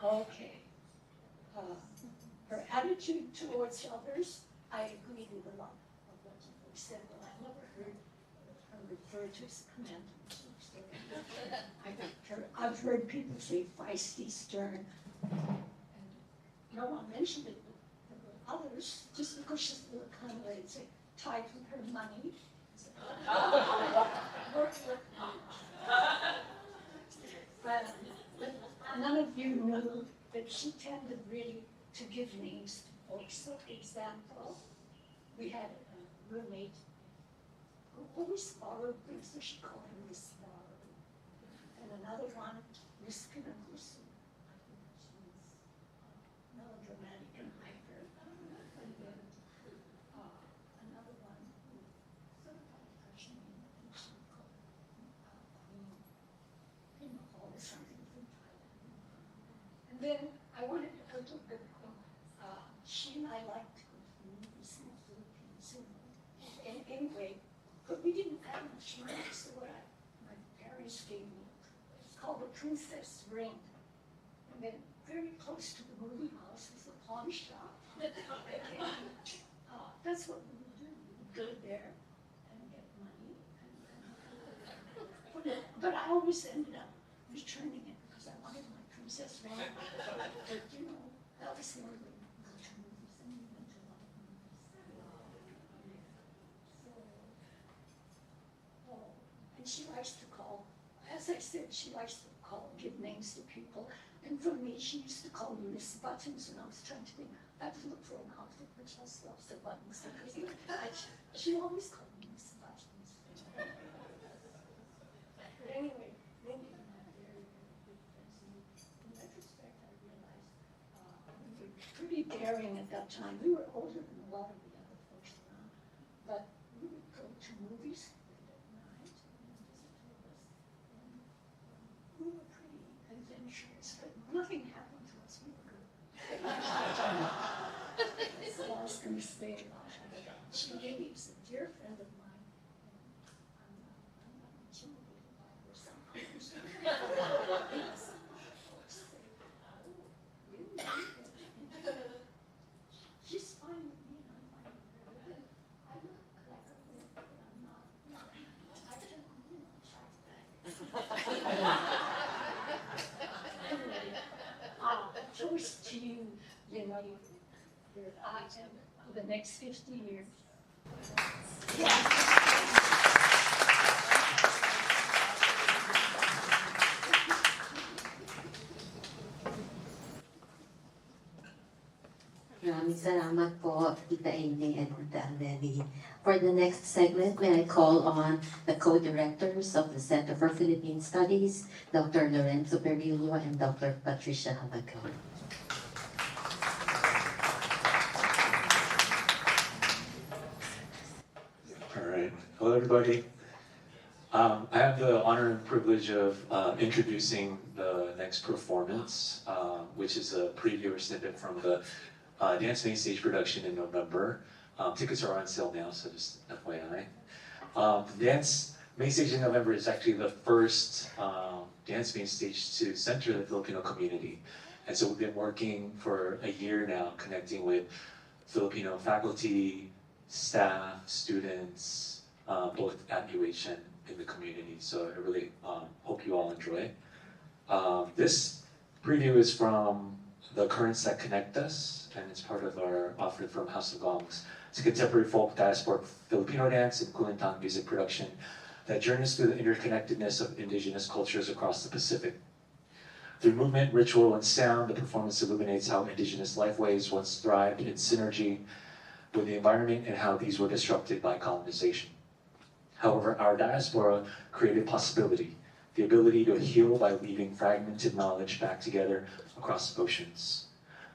okay. Her attitude towards others, I agree with a lot of what you said, but I never heard her refer to as commandant. I've heard people say feisty, stern, and no one mentioned it, but others, just because she's a little kind of like, say, tied with her money. But none of you knew that she tended really to give names to folks. So, for example, we had a roommate who always borrowed things, so she called him Miss Borrow. And another one, Miss Kinagusu. I think she was melodramatic and hyper. And then another one who sort of had a crush on me, I think she would call her Aquino. Or something from Thailand. And then I wanted to go to a good girl. She and I liked to go to the movies in the Philippines. And anyway, but we didn't have much money, so my parents gave me, it's called the Princess Ring. And then very close to the movie house was a pawn shop. That's what we would do. We would go there and get money. But I always ended up returning it because I wanted my princess ring. But you know, that was the only way we could go to movies, and we went to a lot of movies. And she likes to call, as I said, she likes to give names to people. And for me, she used to call me Miss Buttons when I was trying to think. I had to look for an outfit which has lots of buttons. She always called me Miss Buttons. But anyway, Lindy and I are very, very good friends. And in retrospect, I realized we were pretty daring at that time. We were older than a lot of the other folks around. But we would go to movies late at night and visit tourists. And we were pretty adventurous, but nothing happened to us. We were good. So I was going to say, she really is a dear friend of mine. And I'm not intimidated by her sometimes. She's fine with me, and I'm fine with her. I look like a woman, but I'm not. I can, Anyway, toast to you, Lindy, your item for the next 50 years. Maraming salamat po, Tita Amy and Tita Lindy. For the next segment, may I call on the co-directors of the Center for Philippine Studies, Dr. Lorenzo Perillo and Dr. Patricia Habagao. All right. Hello, everybody. I have the honor and privilege of introducing the next performance, which is a preview or snippet from the Dance Main Stage production in November. Tickets are on sale now, so just FYI. The Dance Main Stage in November is actually the first Dance Main Stage to center the Filipino community. And so we've been working for a year now, connecting with Filipino faculty, staff, students, both at UH and in the community. So I really hope you all enjoy. This preview is from the Currents That Connect Us, and it's part of our offering from House of Gongs. It's a contemporary folk diasporic Filipino dance and Kulintang music production that journeys through the interconnectedness of indigenous cultures across the Pacific. Through movement, ritual, and sound, the performance illuminates how indigenous lifeways once thrived in synergy with the environment and how these were disrupted by colonization. However, our diaspora created possibility, the ability to heal by weaving fragmented knowledge back together across oceans.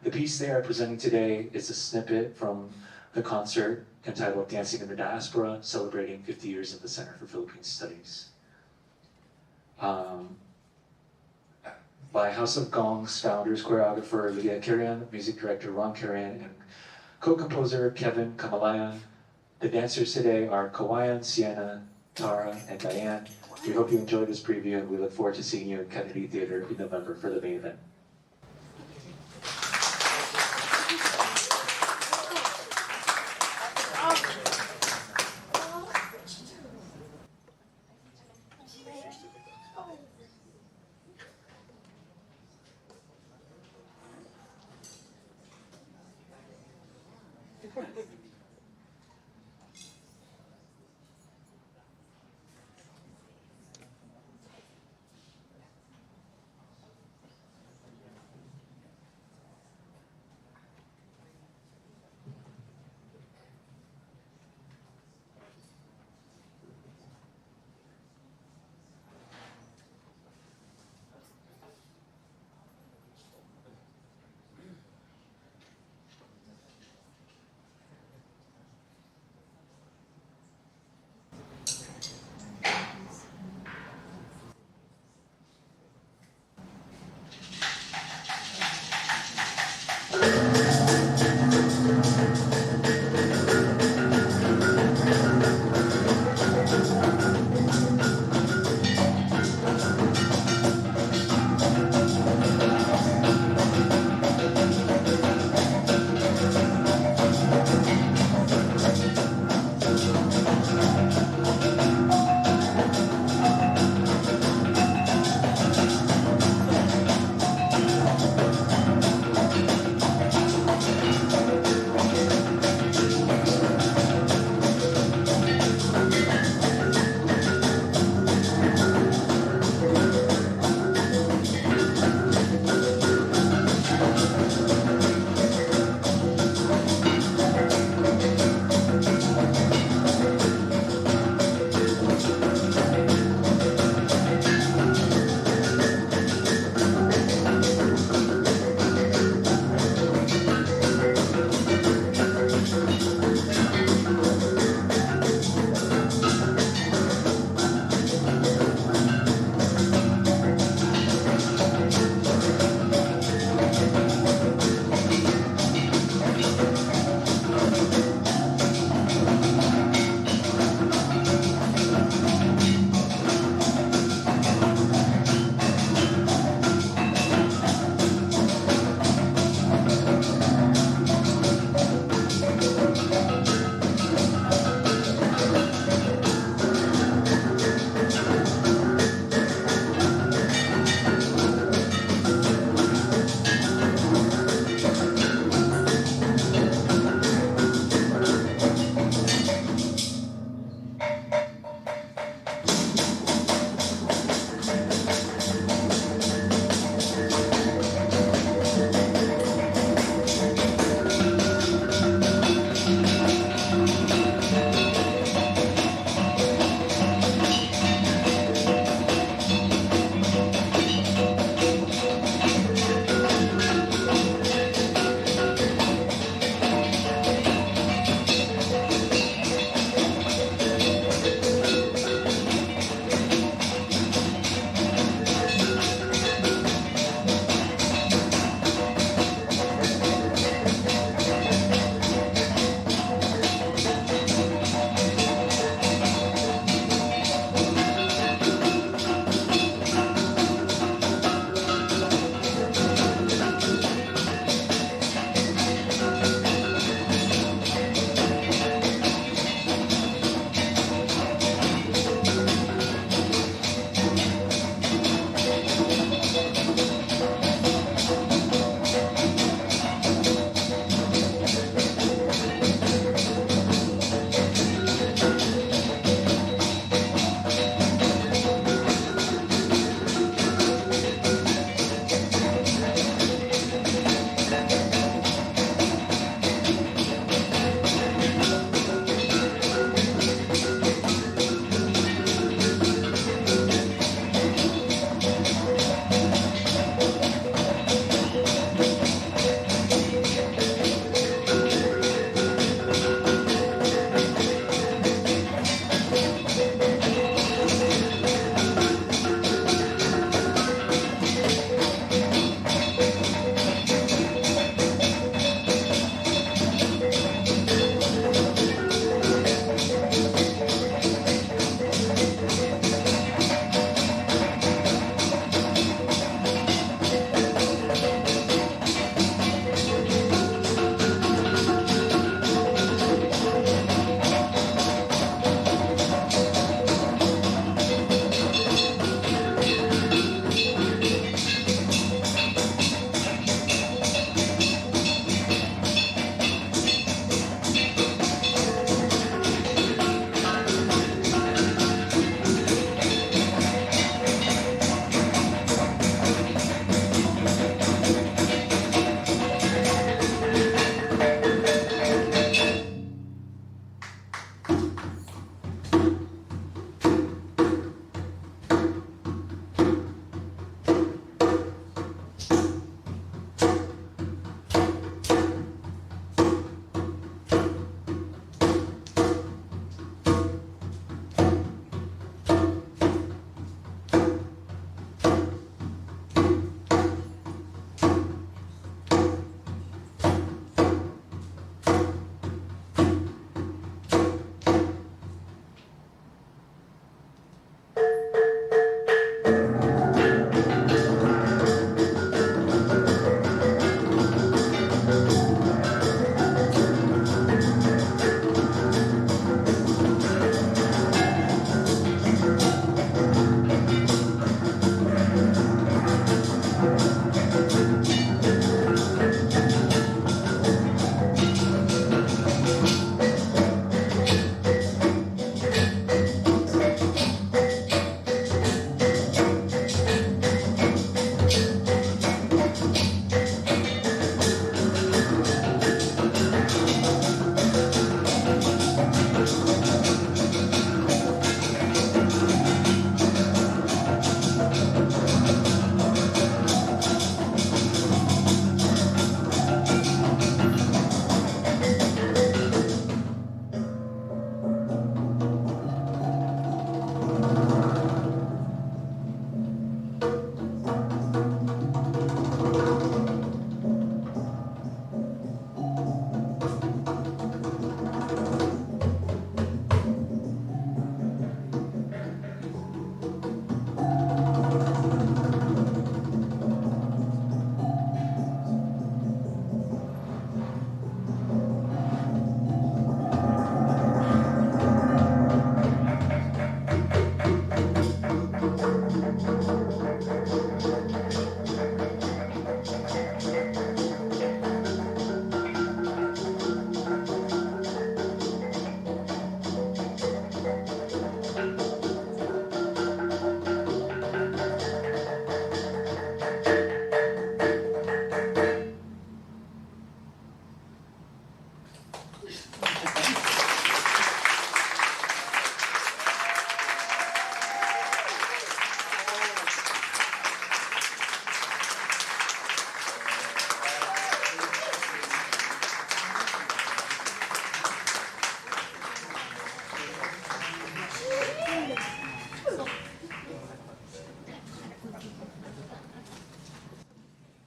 The piece they are presenting today is a snippet from the concert entitled Dancing in the Diaspora, celebrating 50 years of the Center for Philippine Studies. By House of Gongs founders, choreographer Lydia Karian, music director Ron Karian, and co-composer Kevin Kamalayan. The dancers today are Kawayan, Sienna, Tara, and Diane. We hope you enjoy this preview, and we look forward to seeing you in Kennedy Theater in November for the main event.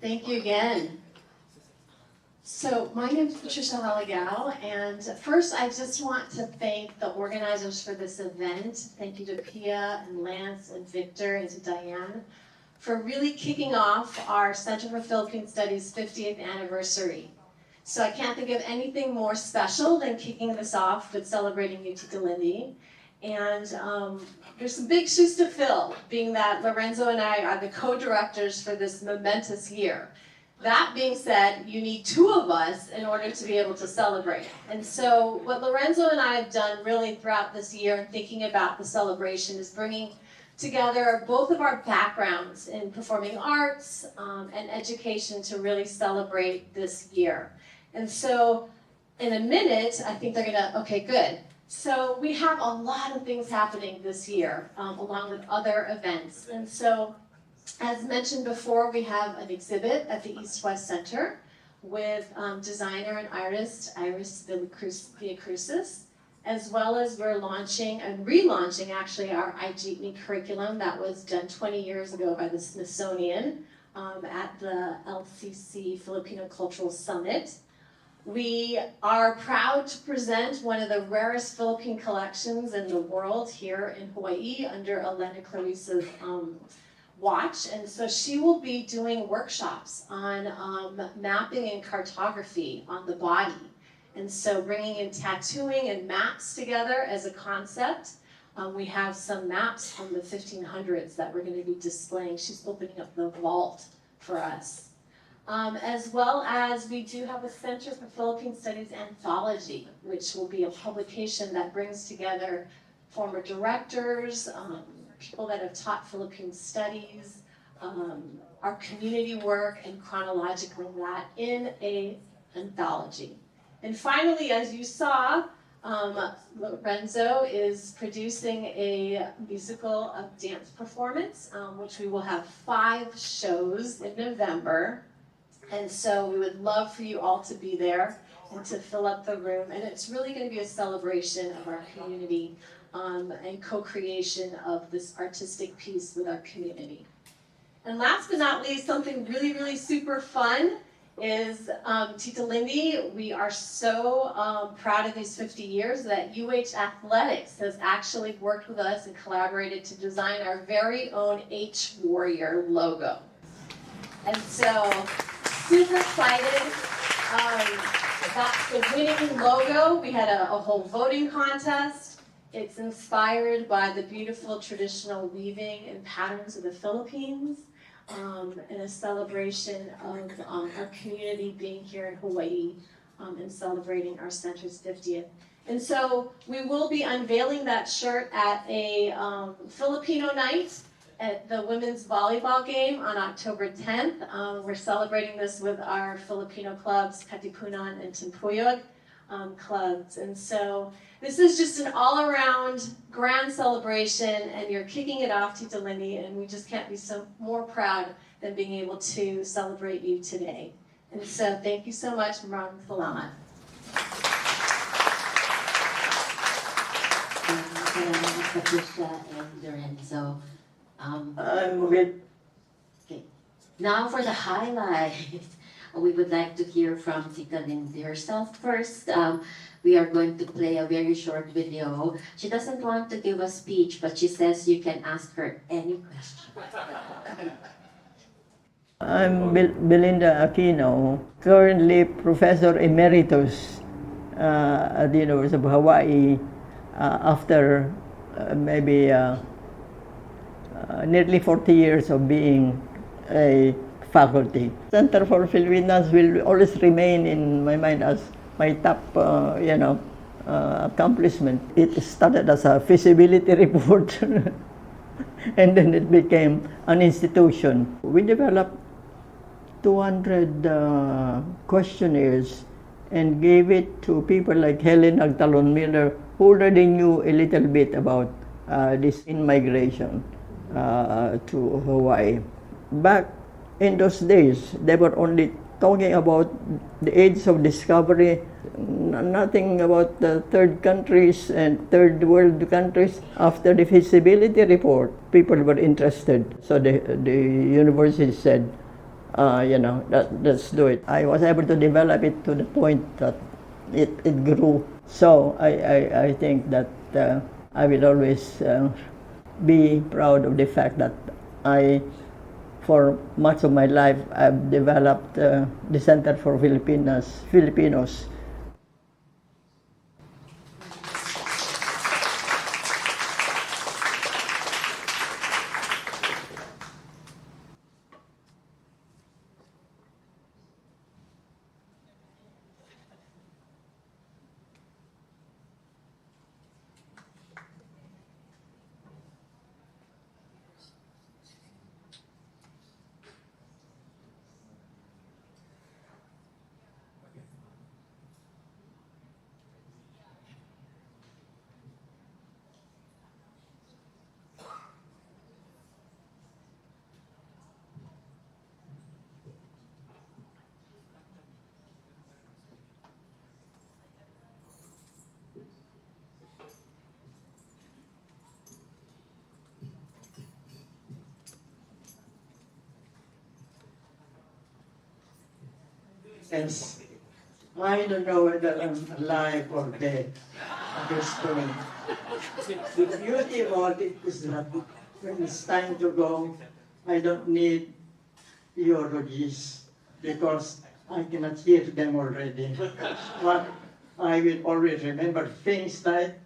Thank you again. So my name is Patricia Halagal, and first I just want to thank the organizers for this event. Thank you to Pia and Lance and Victor and to Diane for really kicking off our Center for Philippine Studies 50th anniversary. So I can't think of anything more special than kicking this off with celebrating you, Tita Lindy. And there's some big shoes to fill, being that Lorenzo and I are the co-directors for this momentous year. That being said, you need two of us in order to be able to celebrate. And so what Lorenzo and I have done really throughout this year in thinking about the celebration is bringing together both of our backgrounds in performing arts and education to really celebrate this year. And so in a minute, I think they're gonna, okay, good. So we have a lot of things happening this year, along with other events. And so, as mentioned before, we have an exhibit at the East-West Center with designer and artist Iris Villacrucis, as well as we're launching and relaunching actually our iJeepney curriculum that was done 20 years ago by the Smithsonian at the LCC Filipino Cultural Summit. We are proud to present one of the rarest Philippine collections in the world here in Hawaii under Elena Clarice's watch. And so she will be doing workshops on mapping and cartography on the body. And so bringing in tattooing and maps together as a concept. We have some maps from the 1500s that we're going to be displaying. She's opening up the vault for us. As well as we do have a Center for Philippine Studies anthology, which will be a publication that brings together former directors, people that have taught Philippine studies, our community work, and chronologically that in an anthology. And finally, as you saw, Lorenzo is producing a musical dance performance, which we will have 5 shows in November. And so we would love for you all to be there and to fill up the room. And it's really going to be a celebration of our community and co-creation of this artistic piece with our community. And last but not least, something really, really super fun is Tita Lindy. We are so proud of these 50 years that UH Athletics has actually worked with us and collaborated to design our very own H Warrior logo. And so, super excited. That's the winning logo. We had a whole voting contest. It's inspired by the beautiful traditional weaving and patterns of the Philippines, and a celebration of our community being here in Hawaii and celebrating our center's 50th. And so we will be unveiling that shirt at a Filipino night at the women's volleyball game on October 10th. We're celebrating this with our Filipino clubs, Katipunan and Timpuyog clubs. And so this is just an all-around grand celebration, and you're kicking it off, Tita Lindy, and we just can't be so more proud than being able to celebrate you today. And so thank you so much, Maraming salamat. Salamat, Patricia and Lorenzo. I'm good. Okay. Now for the highlight, we would like to hear from Tita Lindy herself first. We are going to play a very short video. She doesn't want to give a speech, but she says you can ask her any question. I'm Belinda Aquino, currently Professor Emeritus at the University of Hawaii after maybe nearly 40 years of being a faculty. Center for Filipinas will always remain in my mind as my top, accomplishment. It started as a feasibility report, and then it became an institution. We developed 200 questionnaires and gave it to people like Helen Agtalon Miller, who already knew a little bit about this in-migration to Hawaii. Back in those days, they were only talking about the age of discovery, nothing about the third countries and third world countries. After the feasibility report, people were interested. So the university said, let's do it. I was able to develop it to the point that it grew. So I think that I will always be proud of the fact that for much of my life, I've developed the Center for Filipinos. Yes. I don't know whether I'm alive or dead at this point. The beauty about it is that when it's time to go, I don't need eulogies because I cannot hear them already. But I will always remember things like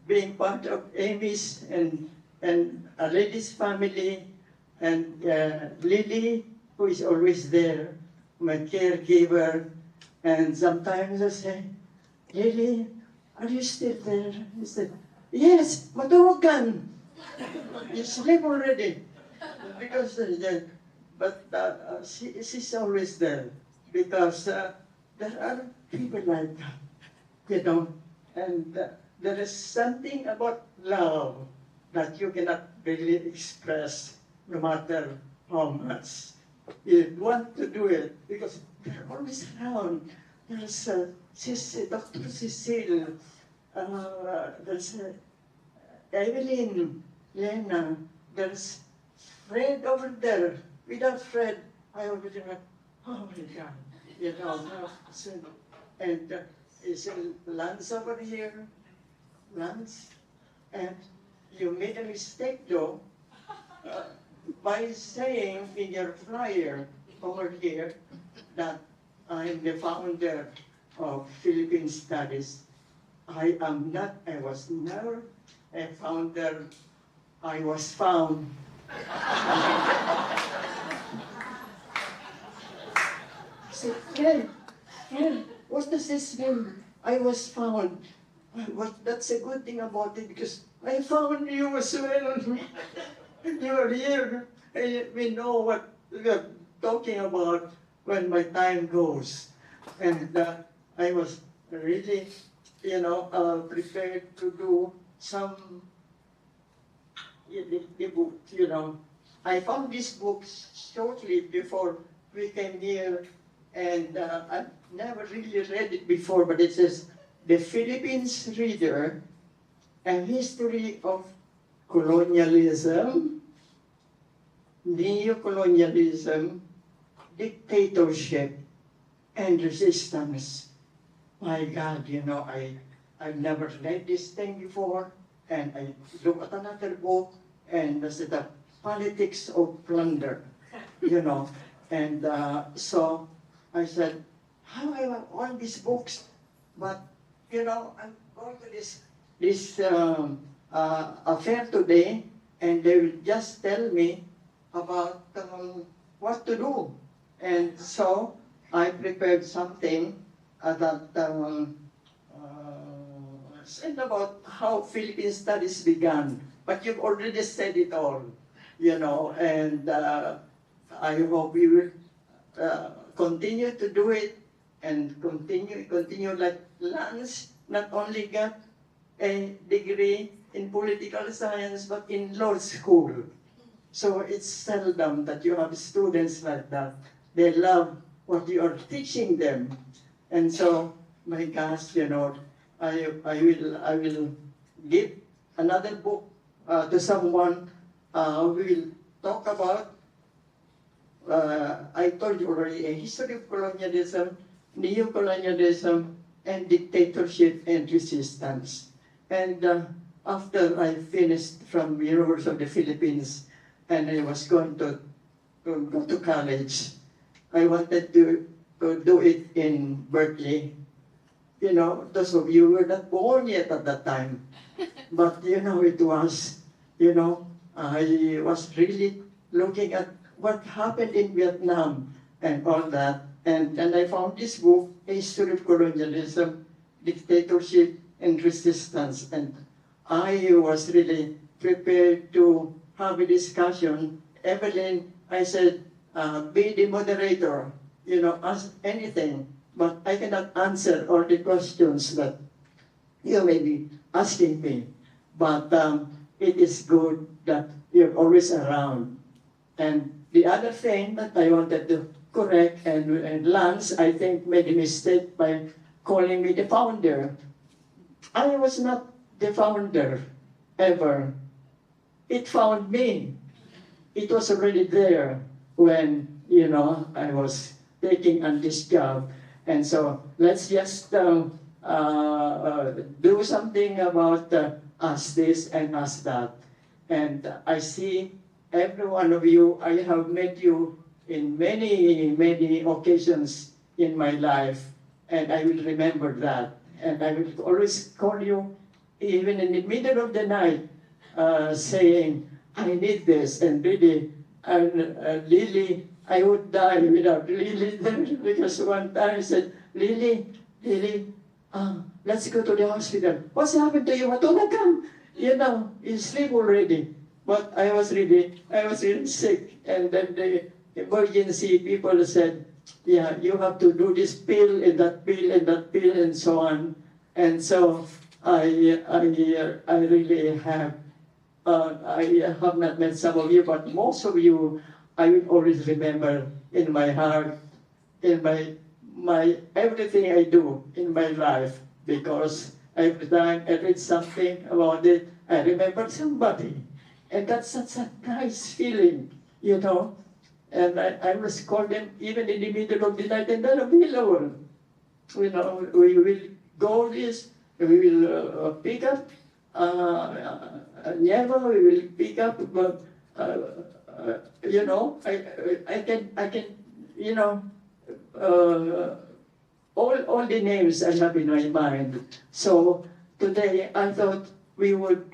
being part of Amy's and a lady's family and Lily, who is always there, my caregiver. And sometimes I say, Lily, are you still there? He said, yes, matulog ka. You sleep already. Because, she's always there. Because there are people like that, and there is something about love that you cannot really express no matter how much you want to do it, because they're always around. There's Dr. Cecile, there's Evelyn, Lena, there's Fred over there. Without Fred, I already went, oh my God, so, and is Lance over here, Lance, and you made a mistake though, by saying in your flyer over here that I'm the founder of Philippine Studies. I am not, I was never a founder, I was found. So, Fred, what does this mean? I was found. That's a good thing about it because I found you as well. You are here. We know what we are talking about when my time goes. And I was really, prepared to do some the book, I found this book shortly before we came here, and I've never really read it before, but it says, The Philippines Reader, A History of Colonialism, Neo-colonialism, Dictatorship, and Resistance. My God, I've never read this thing before, and I look at another book, and that's the Politics of Plunder, and so I said, how I want all these books, but I'm going to this affair today, and they will just tell me about what to do, and so I prepared something that said about how Philippine Studies began, but you've already said it all, and I hope we will continue to do it and continue like Lance not only got a degree in political science, but in law school. So it's seldom that you have students like that. They love what you are teaching them. And so, my gosh, I will give another book to someone who will talk about I told you already, a history of colonialism, neo-colonialism, and dictatorship and resistance. And after I finished from University of the Philippines and I was going to go to college, I wanted to do it in Berkeley. You know, those of you were not born yet at that time. But you know, it was, you know, I was really looking at what happened in Vietnam and all that. And I found this book, A History of Colonialism, Dictatorship, and Resistance. And I was really prepared to have a discussion. Evelyn, I said, be the moderator, you know, ask anything. But I cannot answer all the questions that you may be asking me. But it is good that you're always around. And the other thing that I wanted to correct, and Lance, I think, made a mistake by calling me the founder. I was not the founder, ever. It found me. It was already there when, you know, I was taking on this job. And so let's just do something about us this and us that. And I see every one of you, I have met you in many, many occasions in my life, and I will remember that. And I will always call you, even in the middle of the night, saying, I need this, and really, Lily, I would die without Lily there, because one time I said, Lily, let's go to the hospital. What's happened to you? Matulog ka. You know, you sleep already. But I was really sick. And then the emergency people said, yeah, you have to do this pill and that pill and that pill and so on. And so I really have, I have not met some of you, but most of you, I will always remember in my heart, in my everything I do in my life, because every time I read something about it, I remember somebody. And that's such a nice feeling, you know. And I was called them even in the middle of the night, and they're available. You know, we will go this, we will pick up, never we will pick up, but, you know, I can, you know, all the names I have in my mind. So today I thought we would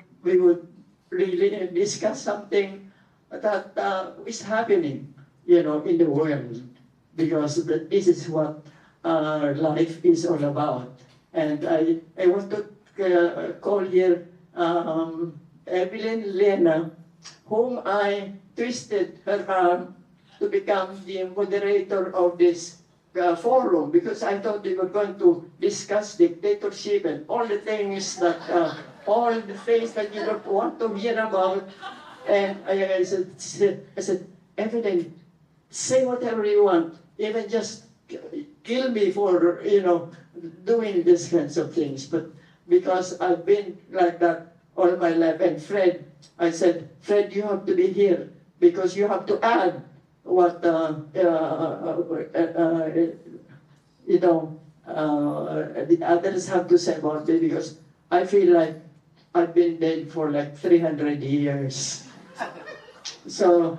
really discuss something that is happening, you know, in the world, because this is what life is all about. And I want to call here Evelyn Lena, whom I twisted her arm to become the moderator of this forum, because I thought they were going to discuss dictatorship and all the things that you don't want to hear about. And I said, Evelyn, say whatever you want, even just kill me for, you know, doing these kinds of things. But because I've been like that all my life, and Fred, I said, Fred, you have to be here because you have to add what you know, the others have to say about me, because I feel like I've been dead for like 300 years. So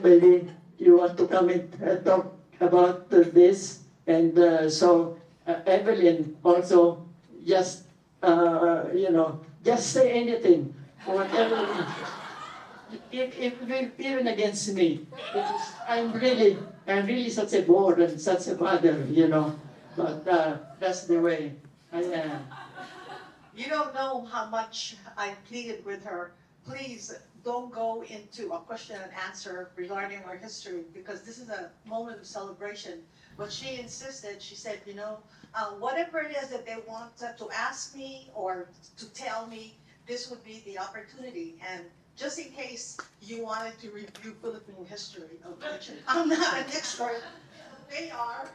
maybe you want to come and talk about this. And so Evelyn also just, you know, just say anything, whatever, even against me. Because I'm really such a bored and such a mother, you know. But that's the way I am. You don't know how much I pleaded with her. Please don't go into a question and answer regarding our history, because this is a moment of celebration. But she insisted, she said, you know, whatever it is that they want to ask me or to tell me, this would be the opportunity. And just in case you wanted to review Philippine history, which I'm not an expert, they are,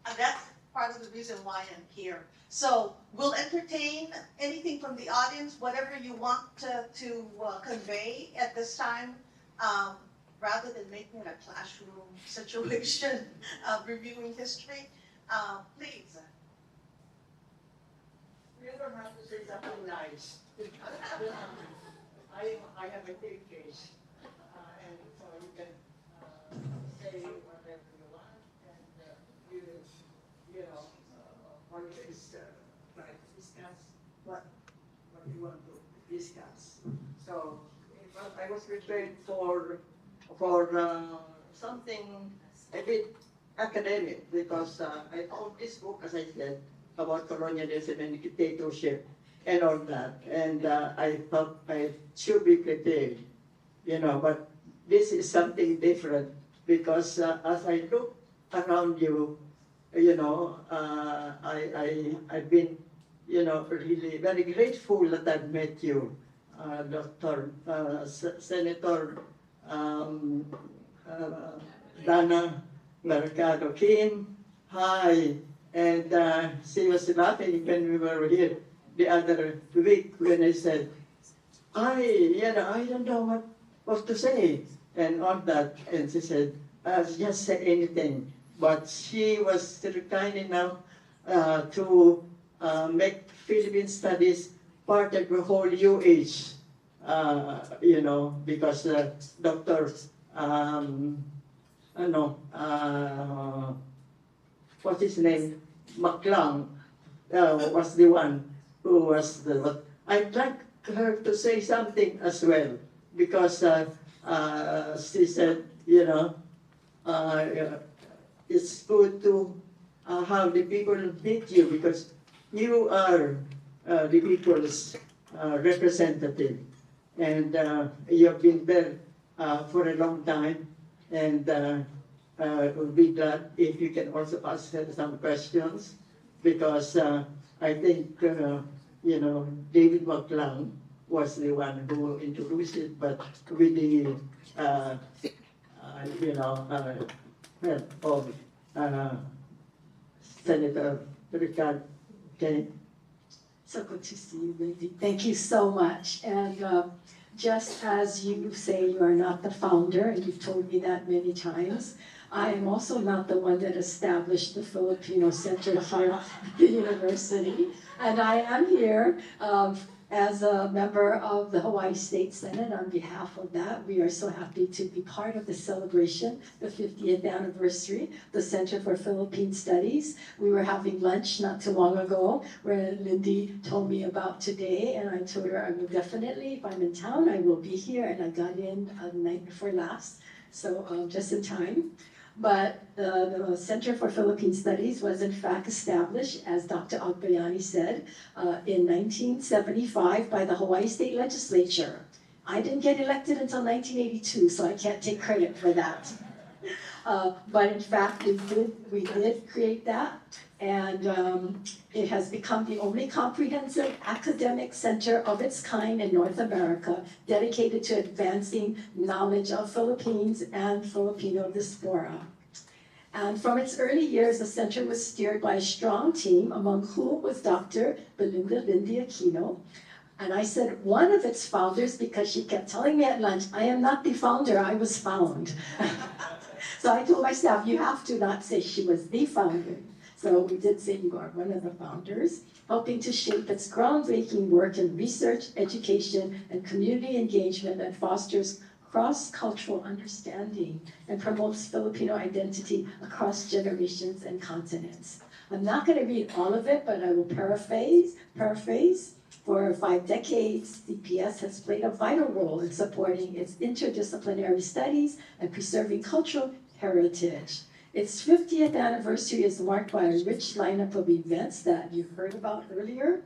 and that's part of the reason why I'm here. So we'll entertain anything from the audience, whatever you want to convey at this time. rather than making it a classroom situation, reviewing history, please. You don't have to say something nice. I have a big case, and so you can say whatever you want, and you know, always try to discuss what you want to discuss. So I was prepared for something a bit academic because I found this book, as I said, about colonialism and dictatorship and all that, and I thought I should be prepared, you know, but this is something different because as I look around you, you know, I've been, you know, really very grateful that I've met you, Dr. Senator Dana Mercado Kim. Hi. And she was laughing when we were here the other week when I said, I don't know what to say and all that. And she said, just say anything. But she was kind enough to make Philippine Studies part of the whole UH, you know, because Dr. What's his name? McClung was the one who was the. But I'd like her to say something as well because she said, you know, it's good to have the people meet you because you are the people's representative, and you have been there for a long time, and we'll be glad if you can also ask her some questions because I think you know, David McClung was the one who introduced it, but with the you know, help of Senator Ricard. Okay. So good to see you, Lindy. Thank you so much. And just as you say you are not the founder, and you've told me that many times, I am also not the one that established the Filipino Center here at the university. And I am here as a member of the Hawaii State Senate on behalf of that. We are so happy to be part of the celebration, the 50th anniversary, the Center for Philippine Studies. We were having lunch not too long ago where Lindy told me about today, and I told her I will definitely, if I'm in town, I will be here, and I got in the night before last, so just in time. But the Center for Philippine Studies was in fact established, as Dr. Agbayani said, in 1975 by the Hawaii State Legislature. I didn't get elected until 1982, so I can't take credit for that. But in fact, we did create that, and it has become the only comprehensive academic center of its kind in North America, dedicated to advancing knowledge of Philippines and Filipino diaspora. And from its early years, the center was steered by a strong team, among whom was Dr. Belinda Aquino. And I said one of its founders because she kept telling me at lunch, I am not the founder, I was found. So I told my staff, you have to not say she was the founder. So we did say you are one of the founders, helping to shape its groundbreaking work in research, education, and community engagement that fosters cross-cultural understanding and promotes Filipino identity across generations and continents. I'm not going to read all of it, but I will paraphrase. For 5 decades, CPS has played a vital role in supporting its interdisciplinary studies and preserving cultural heritage. Its 50th anniversary is marked by a rich lineup of events that you heard about earlier.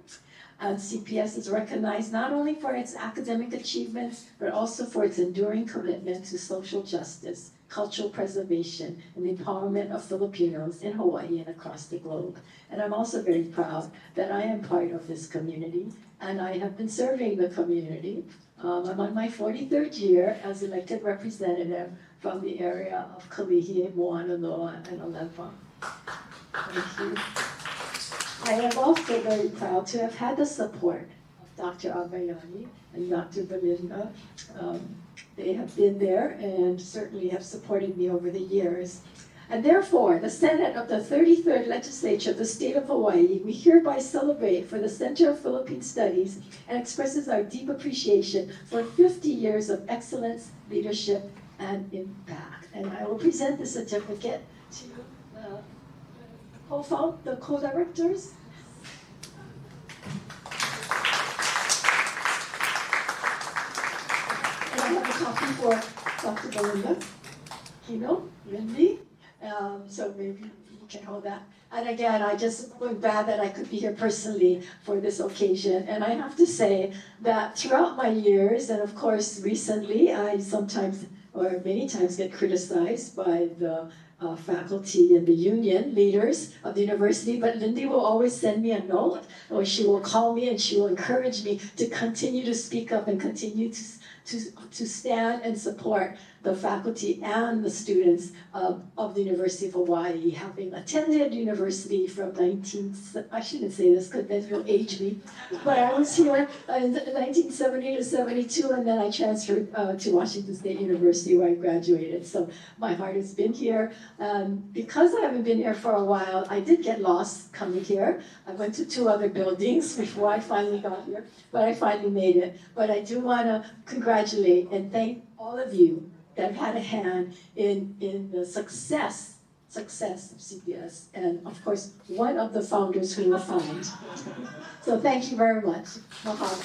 And CPS is recognized not only for its academic achievements, but also for its enduring commitment to social justice, cultural preservation, and the empowerment of Filipinos in Hawaii and across the globe. And I'm also very proud that I am part of this community, and I have been serving the community. I'm on my 43rd year as elected representative from the area of Kalihi, Moanaloa, and Alepa. Thank you. I am also very proud to have had the support of Dr. Abayani and Dr. Belinda. They have been there and certainly have supported me over the years. And therefore, the Senate of the 33rd Legislature of the State of Hawaii, we hereby celebrate for the Center of Philippine Studies and expresses our deep appreciation for 50 years of excellence, leadership, and impact. And I will present the certificate to the co-directors. And I have a copy for Dr. Belinda, Aquino, Lindy. So maybe you can hold that. And again, I just was glad that I could be here personally for this occasion. And I have to say that throughout my years, and of course recently, I sometimes or many times get criticized by the faculty and the union leaders of the university, but Lindy will always send me a note, or she will call me and she will encourage me to continue to speak up and continue to stand and support the faculty and the students of the University of Hawaii, having attended university from I shouldn't say this because that will age me, but I was here in 1970 to 72, and then I transferred to Washington State University where I graduated. So my heart has been here. Because I haven't been here for a while, I did get lost coming here. I went to 2 other buildings before I finally got here, but I finally made it. But I do want to congratulate and thank all of you that have had a hand in the success of CPS, and of course, one of the founders who were found. So thank you very much. Mahalo.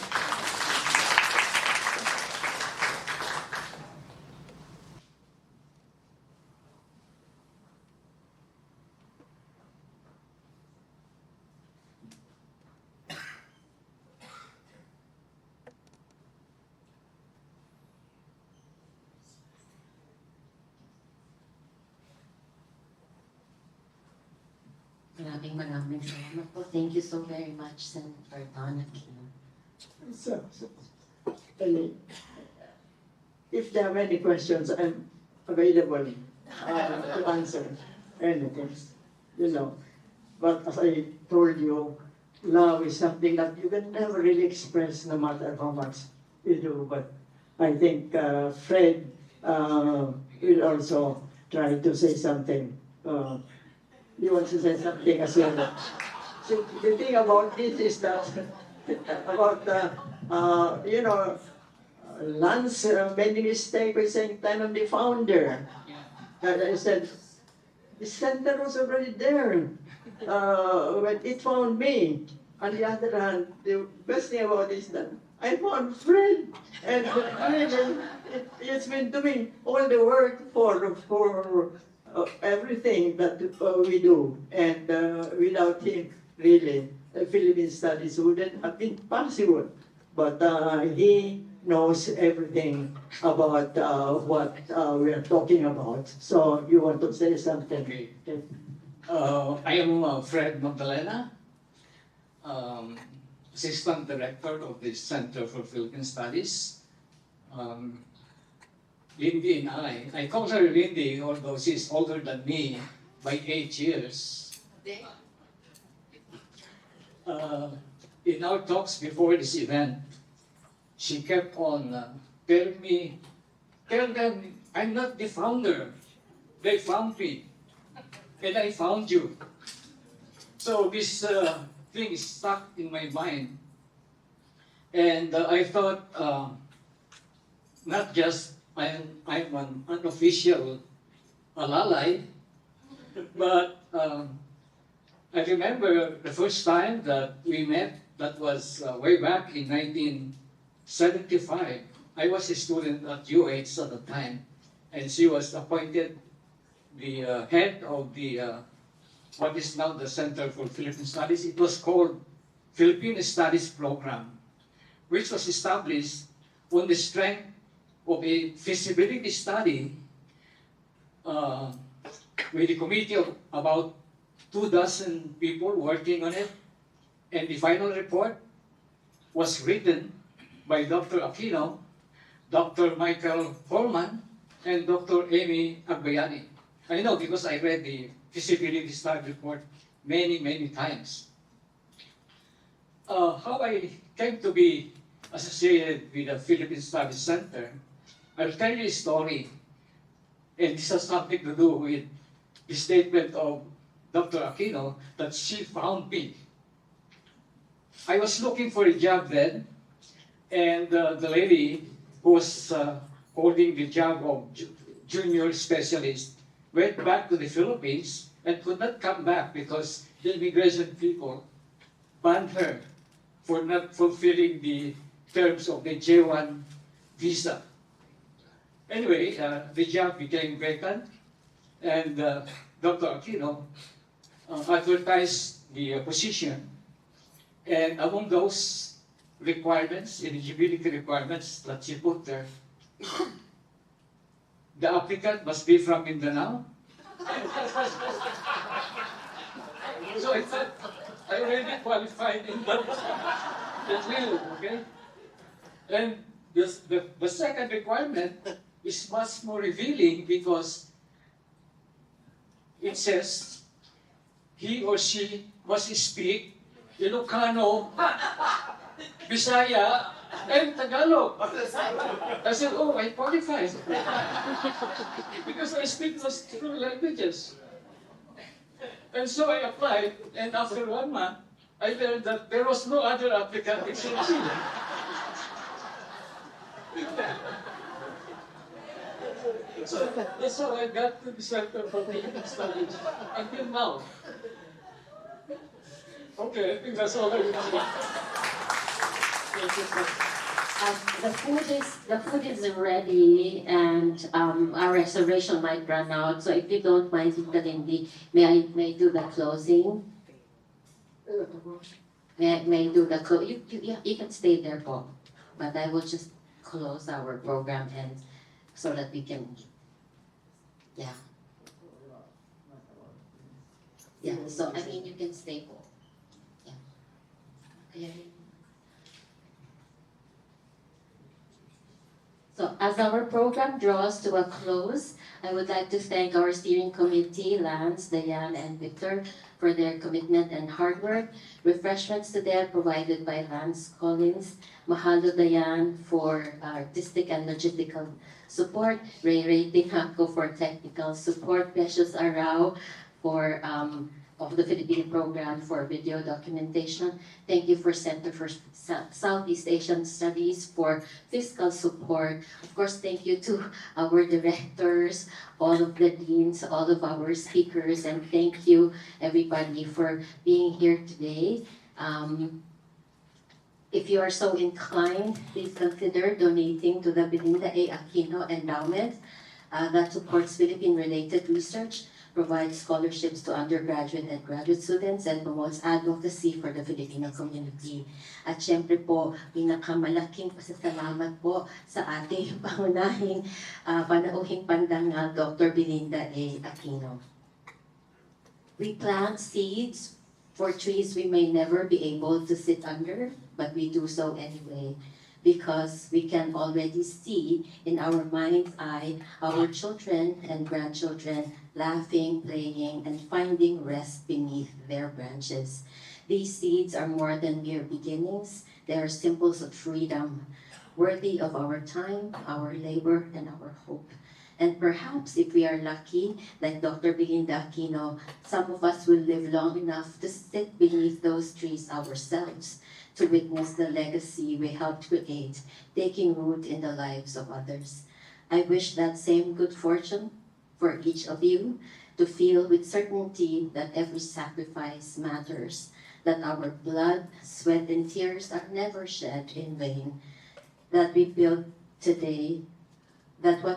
Maraming salamat po. Thank you so very much, Senator Don Aquino. So, if there are any questions, I'm available to answer anything, But as I told you, love is something that you can never really express no matter how much you do. But I think Fred will also try to say something. You want to say something as well? So the thing about this is that about Lance made a mistake by saying time of the founder. And I said the center was already there when it found me. On the other hand, the best thing about it is that I found Fred, and it's been doing all the work for everything that we do, and without him, really, Philippine Studies wouldn't have been possible. But he knows everything about what we are talking about. So you want to say something? Okay. I am Fred Magdalena, Assistant Director of the Center for Philippine Studies. Lindy and I call her Lindy, although she's older than me by 8 years. In our talks before this event, she kept on telling them, I'm not the founder. They found me, and I found you. So this thing is stuck in my mind. And I thought, not just I'm an unofficial alalay, but I remember the first time that we met, that was way back in 1975. I was a student at UH at the time, and she was appointed the head of the what is now the Center for Philippine Studies. It was called Philippine Studies Program, which was established on the strength of a feasibility study with a committee of about 24 people working on it, and the final report was written by Dr. Aquino, Dr. Michael Holman, and Dr. Amy Agbayani. I know because I read the feasibility study report many, many times. how I came to be associated with the Philippine Studies Center, I'll tell you a story. And this has something to do with the statement of Dr. Aquino that she found me. I was looking for a job then, and the lady who was holding the job of junior specialist went back to the Philippines and could not come back because the immigration people banned her for not fulfilling the terms of the J1 visa. Anyway, the job became vacant, and Dr. Aquino advertised the position. And among those requirements, eligibility requirements that she put there, the applicant must be from Mindanao. So I thought I already qualified in that field, okay? And the second requirement is much more revealing because it says he or she must speak Ilocano, Bisaya, and Tagalog. I said, oh, I qualified. Because I speak those two languages. And so I applied, and after 1 month, I learned that there was no other applicant except me. So that's how I got to the Center for Philippine Studies until now. Okay, I think that's all I would say. Thank you, sir. The food is ready, and our reservation might run out. So if you don't mind, Tita Lindy, may I do the closing? May I do the close? You can stay there, Paul, but I will just close our program and so that we can, yeah. Yeah. So I mean, you can stay, Paul. Yeah. So as our program draws to a close, I would like to thank our steering committee, Lance, Diane, and Victor, for their commitment and hard work. Refreshments today are provided by Lance Collins. Mahalo, Diane, for artistic and logistical support. Ray Tinhaco for technical support. Precious Arao for of the Philippine Program for Video Documentation. Thank you for Center for Southeast Asian Studies for fiscal support. Of course, thank you to our directors, all of the deans, all of our speakers, and thank you everybody for being here today. If you are so inclined, please consider donating to the Belinda A. Aquino Endowment that supports Philippine-related research, provides scholarships to undergraduate and graduate students, and promotes advocacy for the Filipino community. At syempre po, pinakamalaking pasasalamat po sa ating pangunahing panauhing pandang Dr. Belinda A. Aquino. We plant seeds for trees we may never be able to sit under, but we do so anyway, because we can already see in our mind's eye our children and grandchildren laughing, playing, and finding rest beneath their branches. These seeds are more than mere beginnings. They are symbols of freedom, worthy of our time, our labor, and our hope. And perhaps if we are lucky, like Dr. Belinda Aquino, some of us will live long enough to sit beneath those trees ourselves, to witness the legacy we helped create, taking root in the lives of others. I wish that same good fortune for each of you, to feel with certainty that every sacrifice matters, that our blood, sweat, and tears are never shed in vain, that what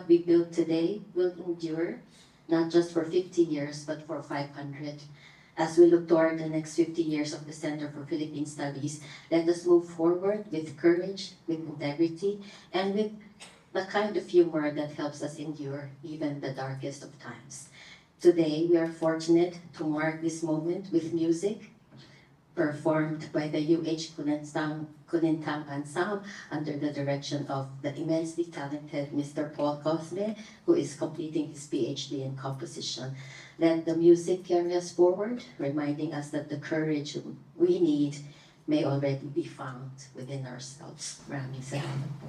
we build today will endure, not just for 50 years, but for 500. As we look toward the next 50 years of the Center for Philippine Studies, let us move forward with courage, with integrity, and with the kind of humor that helps us endure even the darkest of times. Today, we are fortunate to mark this moment with music performed by the UH Kulintang Ensemble under the direction of the immensely talented Mr. Paul Cosme, who is completing his PhD in composition. Let the music carry us forward, reminding us that the courage we need may already be found within ourselves. Maraming salamat po.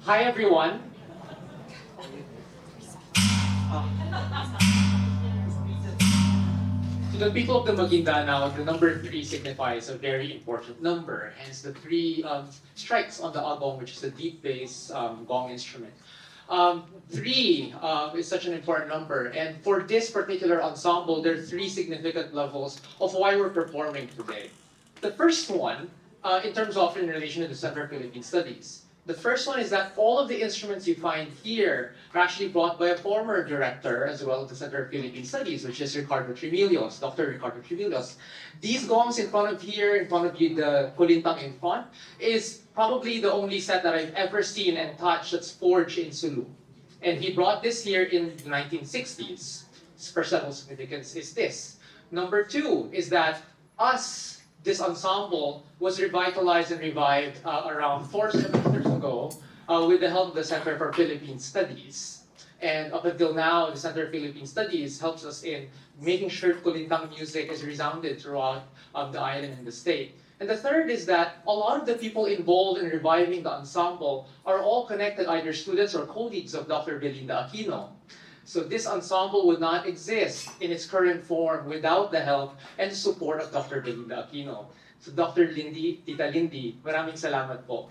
Hi everyone. To the people of the Maguindanao, the number 3 signifies a very important number, hence the 3 strikes on the agong, which is a deep bass gong instrument. 3 is such an important number, and for this particular ensemble, there are 3 significant levels of why we're performing today. The first one, in terms of in relation to the Center for Philippine Studies. The first one is that all of the instruments you find here are actually brought by a former director as well as the Center for Philippine Studies, which is Ricardo Trimillos, Dr. Ricardo Trimillos. These gongs in front of you, the kulintang in front, is probably the only set that I've ever seen and touched that's forged in Sulu. And he brought this here in the 1960s. Its first level significance is this. Number 2 is that this ensemble was revitalized and revived around 4 semesters ago with the help of the Center for Philippine Studies. And up until now, the Center for Philippine Studies helps us in making sure kulintang music is resounded throughout the island and the state. And the third is that a lot of the people involved in reviving the ensemble are all connected, either students or colleagues of Dr. Belinda Aquino. So this ensemble would not exist in its current form without the help and support of Dr. Belinda Aquino. So Dr. Lindy, Tita Lindy, maraming salamat po.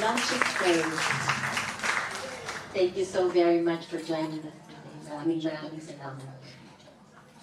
lunch is served. Thank you so very much for joining us today. Maraming salamat.